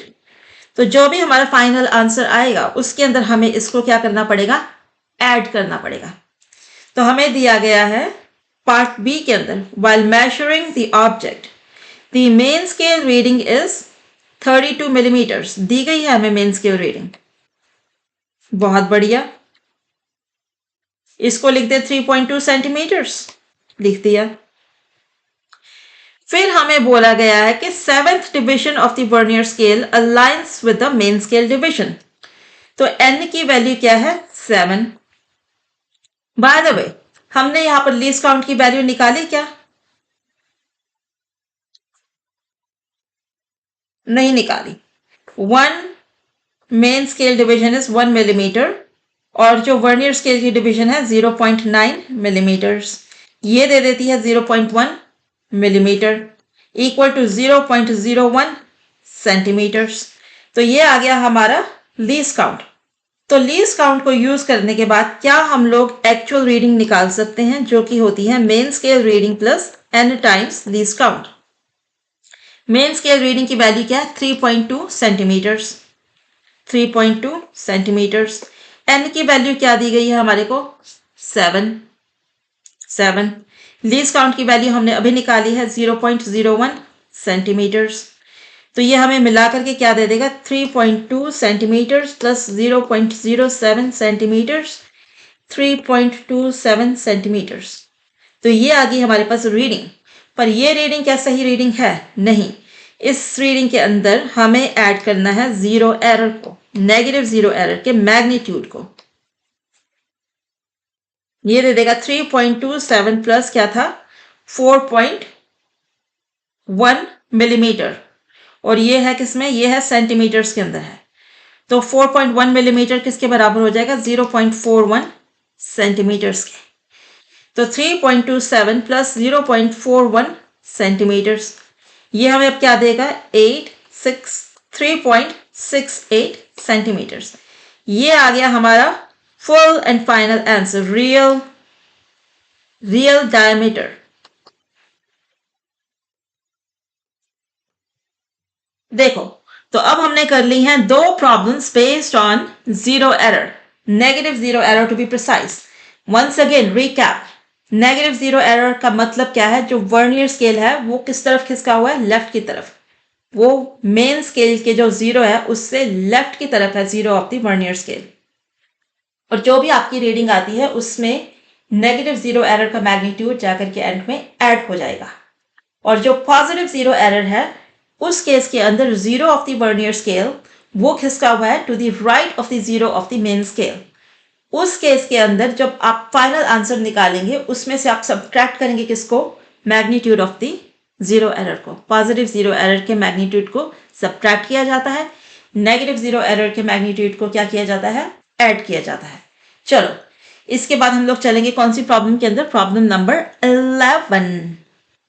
तो जो भी हमारा फाइनल आंसर आएगा उसके अंदर हमें इसको क्या करना पड़ेगा, ऐड करना पड़ेगा। तो हमें दिया गया है पार्ट बी के अंदर, while measuring the object the main scale reading is 32 millimeters, दी गई है हमें मेन स्केल रीडिंग। बहुत बढ़िया, इसको लिख दे 3.2 सेंटीमीटर्स, लिख दिया। फिर हमें बोला गया है कि 7th division of the vernier scale aligns with the main scale division. तो n की वैल्यू क्या है, 7। बाय द वे हमने यहां पर लीस्ट काउंट की वैल्यू निकाली क्या, नहीं निकाली। 1 main scale division is 1 millimetre और जो वर्नियर स्केल की डिवीजन है 0.9 मिलीमीटर्स, ये दे देती है 0.1 मिलीमीटर इक्वल टू 0.01 सेंटीमीटर्स। तो ये आ गया हमारा लीस्ट काउंट। तो लीस्ट काउंट को यूज करने के बाद क्या हम लोग एक्चुअल रीडिंग निकाल सकते हैं, जो कि होती है main scale reading plus n times least count. Main scale reading की वैल्यू क्या है, 3.2 सेंटीमीटर्स, 3.2 सेंटीमीटर्स। n की वैल्यू क्या दी गई है हमारे को, 7। लीस्ट काउंट की वैल्यू हमने अभी निकाली है 0.01 सेंटीमीटर्स। तो ये हमें मिला करके क्या दे देगा, 3.2 सेंटीमीटर्स प्लस 0.07 सेंटीमीटर्स, 3.27 सेंटीमीटर्स। तो ये आ गई हमारे पास रीडिंग। पर ये रीडिंग क्या सही रीडिंग है, नहीं। इस रीडिंग के अंदर हमें ऐड करना है 0 एरर को, नेगेटिव 0 एरर के मैग्नीट्यूड को। ये दे देगा 3.27 प्लस क्या था, 4.1 मिलीमीटर, और ये है किसमें, ये है सेंटीमीटर्स के अंदर है। तो 4.1 मिलीमीटर किसके बराबर हो जाएगा, 0.41 सेंटीमीटर्स के। तो 3.27 प्लस 0.41 सेंटीमीटर्स, ये हमें अब क्या देगा, 3.68 सेंटीमीटर्स। ये आ गया हमारा full and final answer, real diameter. देखो, तो अब हमने कर ली हैं 2 problems based on 0 error, negative 0 error to be precise. Once again recap, negative zero error का मतलब क्या है? जो वर्नियर स्केल है वो किस तरफ खिसका हुआ है? लेफ्ट की तरफ। वो मेन स्केल के जो जीरो है उससे लेफ्ट की तरफ है zero of the vernier scale. और जो भी आपकी रीडिंग आती है उसमें नेगेटिव जीरो एरर का मैग्नीट्यूड जाकर के एंड में ऐड हो जाएगा। और जो पॉजिटिव जीरो एरर है उस केस के अंदर zero of the vernier scale वो खिसका हुआ है to the right of the zero of the main scale. उस केस के अंदर जब आप फाइनल आंसर निकालेंगे उसमें से आप सब्ट्रैक्ट करेंगे किसको? Magnitude of the zero error को। पॉजिटिव जीरो एरर के मैग्नीट्यूड को सब्ट्रैक्ट किया जाता है, नेगेटिव जीरो एरर के मैग्नीट्यूड को क्या किया जाता है? ऐड किया जाता है। चलो इसके बाद हम लोग चलेंगे कौन सी प्रॉब्लम के अंदर? Problem number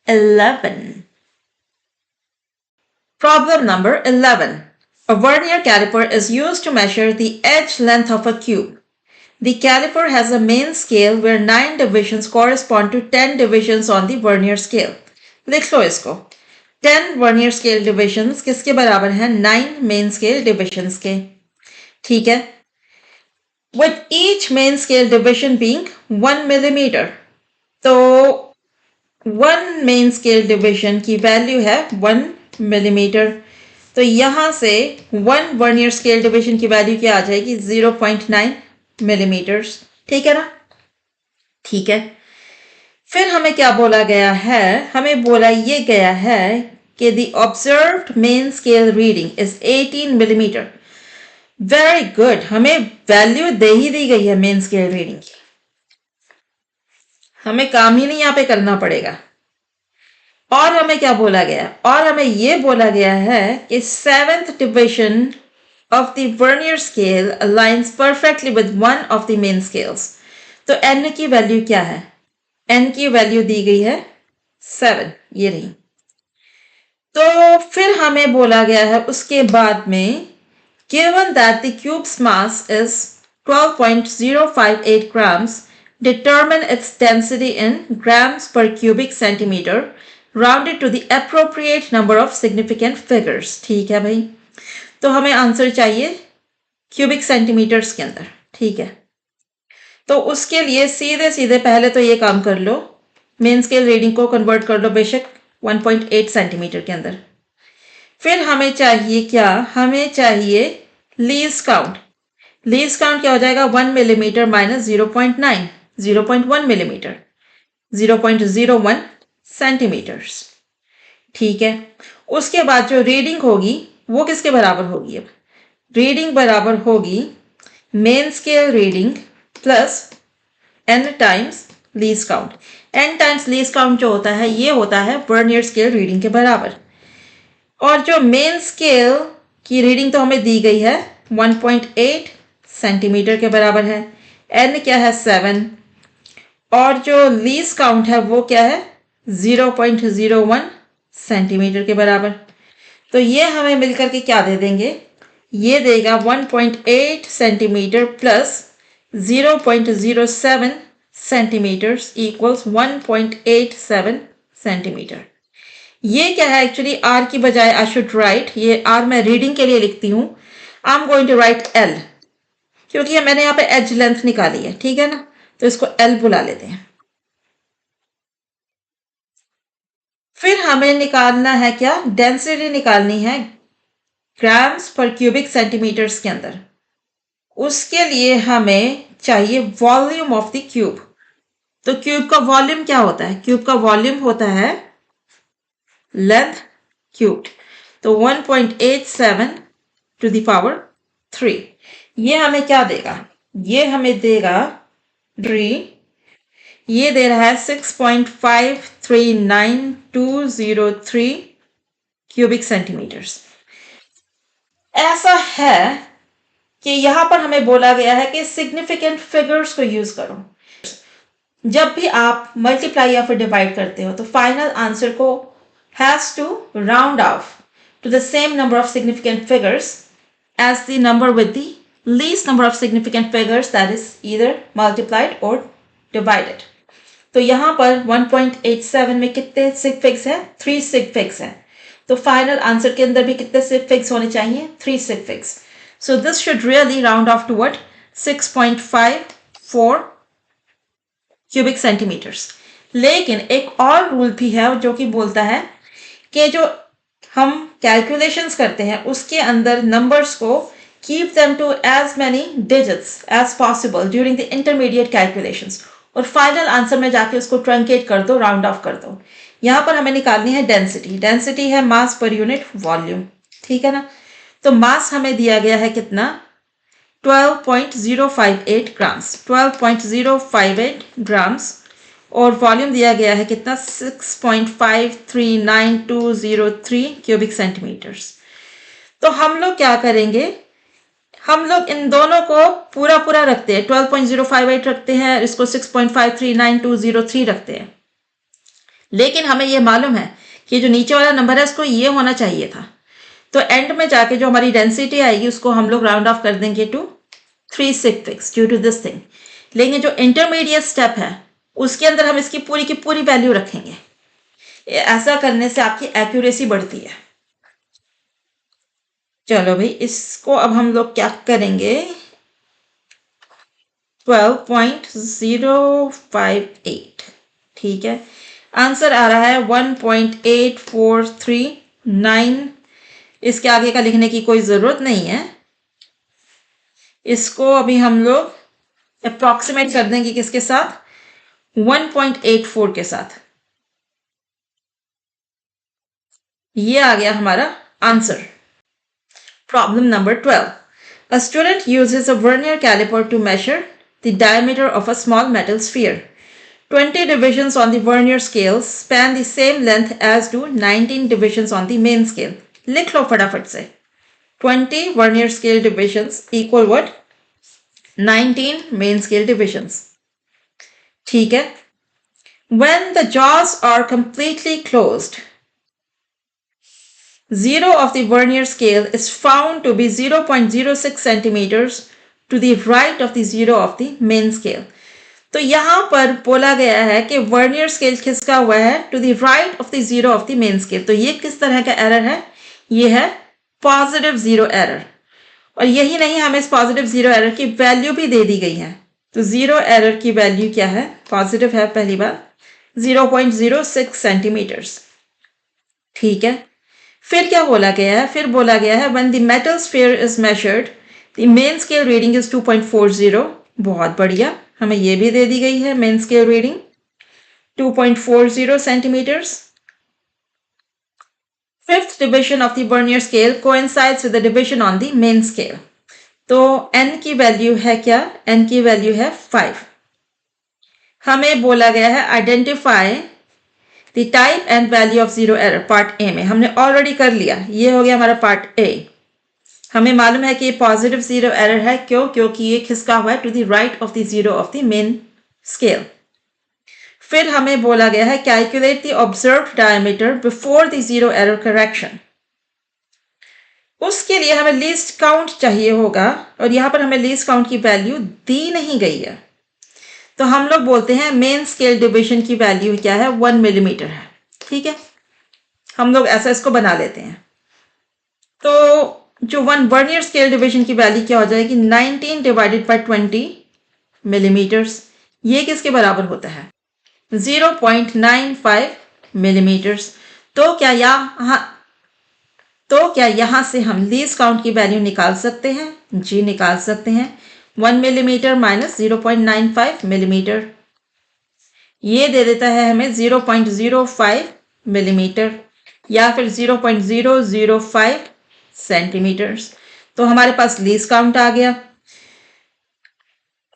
11। Problem number 11. A vernier caliper is used to measure the edge length of a cube. The caliper has a main scale where 9 divisions correspond to 10 divisions on the vernier scale. लिख लो इसको। 10 vernier scale divisions किसके बराबर हैं? 9 main scale divisions के। ठीक है। With each main scale division being 1 millimeter. तो 1 main scale division की वैल्यू है 1 मिलीमीटर। तो यहां से 1 वर्नियर स्केल डिवीजन की वैल्यू क्या आ जाएगी? 0.9 मिलीमीटर्स। ठीक है ना? ठीक है। फिर हमें क्या बोला गया है? हमें बोला ये गया है कि the observed main scale reading is 18 millimetre. Very good, हमें वैल्यू दे ही दी गई है मेन स्केल रीडिंग की, हमें काम ही नहीं यहां पे करना पड़ेगा। और हमें क्या बोला गया? और हमें यह बोला गया है कि 7th division of the vernier scale aligns perfectly with one of the main scales. तो n की वैल्यू क्या है? n की वैल्यू दी गई है 7, ये रही। तो फिर हमें बोला गया है उसके बाद में, given that the cube's mass is 12.058 grams, determine its density in grams per cubic centimeter rounded to the appropriate number of significant figures. ठीक है भाई, तो हमें आंसर चाहिए क्यूबिक सेंटीमीटर्स के अंदर। ठीक है, तो उसके लिए सीधे सीधे पहले तो ये काम कर लो, मेन स्केल रीडिंग को कन्वर्ट कर लो बेशक 1.8 सेंटीमीटर के अंदर। फिर हमें चाहिए क्या? हमें चाहिए लीस्ट काउंट। लीस्ट काउंट क्या हो जाएगा? 1 मिलीमीटर माइनस 0.9, 0.1 मिलीमीटर, 0.01 सेंटीमीटर्स। ठीक है, उसके बाद जो रीडिंग होगी वो किसके बराबर होगी? अब रीडिंग बराबर होगी main scale reading plus n times least count. n times least count जो होता है ये होता है वर्नियर स्केल रीडिंग के बराबर। और जो मेन स्केल की रीडिंग तो हमें दी गई है 1.8 सेंटीमीटर के बराबर है, n क्या है? 7। और जो लीस्ट काउंट है वो क्या है? 0.01 सेंटीमीटर के बराबर। तो ये हमें मिलकर के क्या दे देंगे? ये देगा 1.8 centimetre plus 0.07 centimetres equals 1.87 centimetre. ये क्या है? एक्चुअली आर की बजाय आई शुड राइट, ये आर मैं रीडिंग के लिए लिखती हूं, I am going to write L, क्योंकि मैंने यहाँ पे एज लेंथ निकाली है। ठीक है ना, तो इसको एल बुला लेते हैं। फिर हमें निकालना है क्या? डेंसिटी निकालनी है ग्राम्स पर क्यूबिक सेंटीमीटर्स के अंदर। उसके लिए हमें चाहिए वॉल्यूम ऑफ द क्यूब। तो क्यूब का वॉल्यूम क्या होता है? क्यूब का वॉल्यूम होता है लेंथ क्यूब। तो 1.87 टू द पावर 3। ये हमें क्या देगा? ये हमें देगा 3, ये दे रहा है 6.539203 क्यूबिक सेंटीमीटर्स। ऐसा है कि यहां पर हमें बोला गया है कि सिग्निफिकेंट फिगर्स को यूज करो। जब भी आप मल्टीप्लाई या फिर डिवाइड करते हो तो फाइनल आंसर को has to round off to the same number of significant figures as the number with the least number of significant figures, that is either multiplied और डिवाइडेड। तो यहां पर 1.87 में कितने सिग फिग्स है? 3 सिग फिग्स है। तो फाइनल आंसर के अंदर भी कितने सिग फिग्स होने चाहिए? 3 sig figs. So this should really round off to what? 6.54 cubic centimeters. लेकिन एक और रूल भी है जो कि बोलता है कि जो हम कैलकुलेशंस करते हैं उसके अंदर नंबर्स को keep them to as many digits as possible during the intermediate calculations, और फाइनल आंसर में जाके उसको ट्रंकेट कर दो, राउंड ऑफ कर दो। यहाँ पर हमें निकालनी है डेंसिटी। डेंसिटी है मास पर यूनिट वॉल्यूम, ठीक है ना। तो मास हमें दिया गया है कितना, 12.058 ग्राम्स, 12.058 ग्राम्स, और वॉल्यूम दिया गया है कितना, 6.539203 क्यूबिक सेंटीमीटर्स। तो हम लोग क्या करेंगे, हम लोग इन दोनों को पूरा पूरा रखते हैं, 12.058 रखते हैं, इसको 6.539203 रखते हैं। लेकिन हमें यह मालूम है कि जो नीचे वाला नंबर है उसको ये होना चाहिए था। तो एंड में जाके जो हमारी डेंसिटी आएगी उसको हम लोग राउंड ऑफ कर देंगे to 366 due to this thing. लेकिन जो इंटरमीडिएट स्टेप है उसके अंदर हम इसकी पूरी की पूरी वैल्यू रखेंगे। ऐसा करने से आपकी एक्यूरेसी बढ़ती है। चलो भाई, इसको अब हम लोग क्या करेंगे, 12.058, ठीक है। आंसर आ रहा है 1.8439। इसके आगे का लिखने की कोई ज़रूरत नहीं है। इसको अभी हम लोग अप्रॉक्सीमेट कर देंगे किसके साथ, 1.84 के साथ। ये आ गया हमारा answer. Problem number 12. A student uses a vernier caliper to measure the diameter of a small metal sphere. 20 divisions on the vernier scale span the same length as do 19 divisions on the main scale. लिख लो फटाफट से। 20 vernier scale divisions equal what? 19 main scale divisions. ठीक है। When the jaws are completely closed, zero of the vernier scale is found to be 0.06 centimeters to the right of the zero of the main scale. तो यहां पर बोला गया है कि vernier scale खिसका हुआ है to the right of the zero of the main scale. तो ये किस तरह का एरर है, ये है पॉजिटिव जीरो एरर। और यही नहीं, हमें इस पॉजिटिव जीरो एरर की वैल्यू भी दे दी गई है। तो जीरो एरर की वैल्यू क्या है, पॉजिटिव है पहली बार, 0.06 सेंटीमीटर्स, ठीक है। फिर क्या बोला गया है, फिर बोला गया है when the metal sphere is measured the main scale reading is 2.40। बहुत बढ़िया, हमें ये भी दे दी गई है main scale reading 2.40 centimetres. Fifth division of the vernier scale coincides with the division on the main scale. तो n की वैल्यू है क्या, n की वैल्यू है 5। हमें बोला गया है identify the type and value of zero error, part A में हमने ऑलरेडी कर लिया। ये हो गया हमारा पार्ट ए। हमें मालूम है कि ये पॉजिटिव जीरो एरर है, क्यों, क्योंकि ये खिसका हुआ है to the right of the zero of the main scale. फिर हमें बोला गया है calculate the observed diameter before the zero error correction. उसके लिए हमें लीस्ट काउंट चाहिए होगा, और यहां पर हमें लीस्ट काउंट की वैल्यू दी नहीं गई है। तो हम लोग बोलते हैं मेन स्केल डिवीजन की वैल्यू क्या है, 1 मिलीमीटर है, ठीक है। हम लोग ऐसा इसको बना लेते हैं। तो जो वर्नियर स्केल डिवीजन की वैल्यू क्या हो जाएगी, 19 डिवाइडेड बाय 20 मिलीमीटर्स। ये किसके बराबर होता है, 0.95 मिलीमीटर्स। तो क्या यहां से हम लीस्ट काउंट की वैल्यू निकाल सकते हैं, जी निकाल सकते हैं। 1 मिलीमीटर माइनस 0.95 मिलीमीटर, ये दे देता है हमें 0.05 मिलीमीटर या फिर 0.005 सेंटीमीटर्स। तो हमारे पास लीस्ट काउंट आ गया।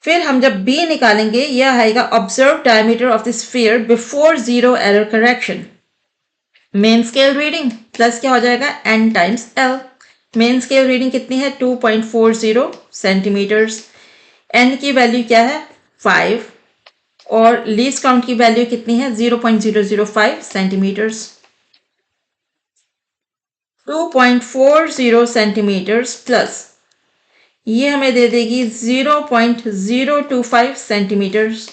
फिर हम जब b निकालेंगे, यह आएगा observe diameter of the sphere before zero error correction. Main scale reading plus क्या हो जाएगा, n times l। Main scale reading कितनी है, 2.40 सेंटीमीटर्स। n की वैल्यू क्या है, 5, और लीस्ट काउंट की वैल्यू कितनी है, 0.005 सेंटीमीटर्स। 2.40 सेंटीमीटर्स प्लस ये हमें दे देगी 0.025 सेंटीमीटर्स,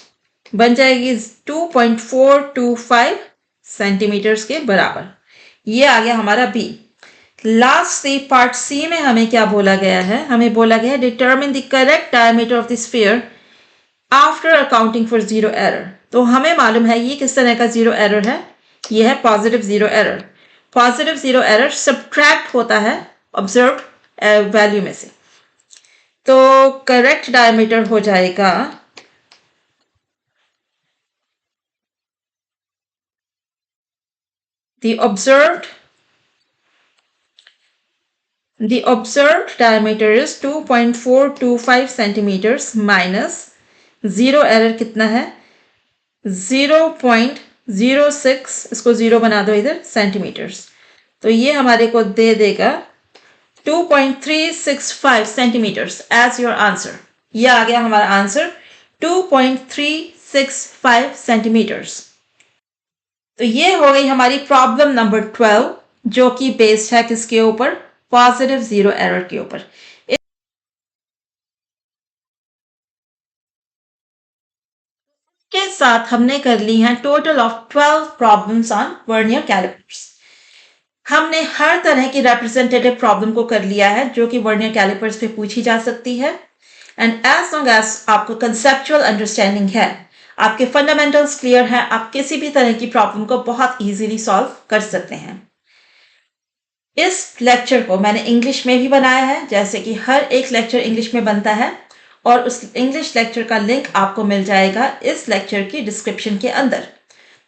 बन जाएगी 2.425 सेंटीमीटर्स के बराबर। ये आ गया हमारा बी। लास्ट से पार्ट सी में हमें क्या बोला गया है, हमें बोला गया है determine the correct diameter of the sphere after accounting for zero error. तो हमें मालूम है ये किस तरह का जीरो एरर है, ये है positive zero error. Positive zero error subtract होता है ऑब्जर्व वैल्यू में से। तो करेक्ट डायमीटर हो जाएगा the observed diameter is 2.425 centimeters minus zero error कितना है 0.06, इसको जीरो बना दो इधर, सेंटीमीटर्स। तो ये हमारे को दे देगा 2.365 सेंटीमीटर्स एज योर आंसर। ये आ गया हमारा आंसर 2.365 सेंटीमीटर्स। तो ये हो गई हमारी प्रॉब्लम नंबर 12, जो कि बेस्ड है किसके ऊपर, पॉजिटिव जीरो एरर के ऊपर। के साथ हमने कर ली हैं total of 12 problems on vernier callipers. हमने हर तरह की रिप्रेजेंटेटिव प्रॉब्लम को कर लिया है जो कि वर्नियर कैलिपर्स पे पूछी जा सकती है। एंड एज लॉन्ग एज आपको कंसेप्चुअल अंडरस्टैंडिंग है, आपके फंडामेंटल्स क्लियर हैं, आप किसी भी तरह की प्रॉब्लम को बहुत इजीली सॉल्व कर सकते हैं। इस लेक्चर को मैंने इंग्लिश में भी बनाया है, जैसे कि हर एक लेक्चर इंग्लिश में बनता है, और उस इंग्लिश लेक्चर का लिंक आपको मिल जाएगा इस लेक्चर की डिस्क्रिप्शन के अंदर।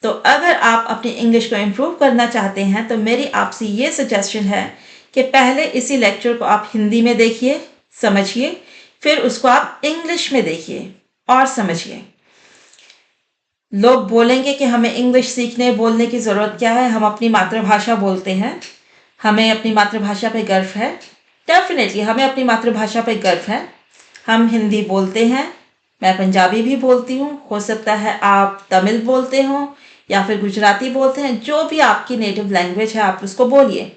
तो अगर आप अपनी इंग्लिश को इम्प्रूव करना चाहते हैं तो मेरी आपसे ये सजेशन है कि पहले इसी लेक्चर को आप हिंदी में देखिए, समझिए, फिर उसको आप इंग्लिश में देखिए और समझिए। लोग बोलेंगे कि हमें इंग्लिश सीखने बोलने की ज़रूरत क्या है, हम अपनी मातृभाषा बोलते हैं, हमें अपनी मातृभाषा पे गर्व है। डेफिनेटली हमें अपनी मातृभाषा पे गर्व है। हम हिंदी बोलते हैं, मैं पंजाबी भी बोलती हूँ, हो सकता है आप तमिल बोलते हो या फिर गुजराती बोलते हैं, जो भी आपकी नेटिव लैंग्वेज है आप उसको बोलिए।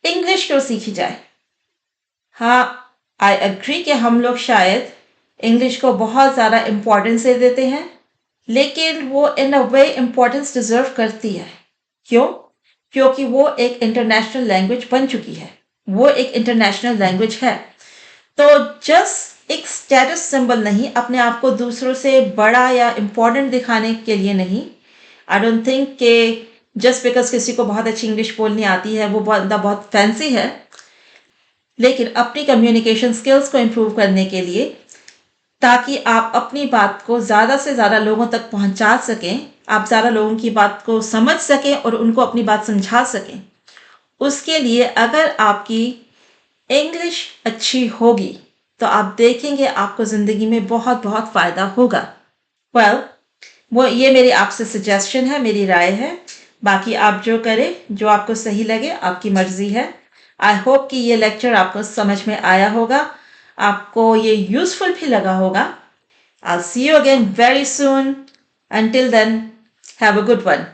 इंग्लिश क्यों सीखी जाए? हाँ, आई एग्री कि हम लोग शायद इंग्लिश को बहुत ज़्यादा इम्पोर्टेंस दे देते हैं, लेकिन वो इन अ वे इम्पोर्टेंस डिजर्व करती है। क्यों? क्योंकि वो एक इंटरनेशनल लैंग्वेज बन चुकी है, वो एक इंटरनेशनल लैंग्वेज है। तो जस्ट एक स्टेटस सिंबल नहीं, अपने आप को दूसरों से बड़ा या इम्पोर्टेंट दिखाने के लिए नहीं। आई डोंट थिंक कि जस्ट बिकॉज किसी को बहुत अच्छी इंग्लिश बोलनी आती है वो बंदा बहुत फैंसी है, लेकिन अपनी कम्युनिकेशन स्किल्स को इम्प्रूव करने के लिए, ताकि आप अपनी बात को ज़्यादा से ज़्यादा लोगों तक पहुंचा सकें, आप ज़्यादा लोगों की बात को समझ सकें और उनको अपनी बात समझा सकें, उसके लिए अगर आपकी इंग्लिश अच्छी होगी तो आप देखेंगे आपको ज़िंदगी में बहुत बहुत फ़ायदा होगा। वेल, वो ये मेरी आपसे सजेशन है, मेरी राय है। बाकी आप जो करें, जो आपको सही लगे, आपकी मर्जी है। आई होप कि ये लेक्चर आपको समझ में आया होगा, आपको ये यूजफुल भी लगा होगा। I'll see you again very soon. Until then, have a good one.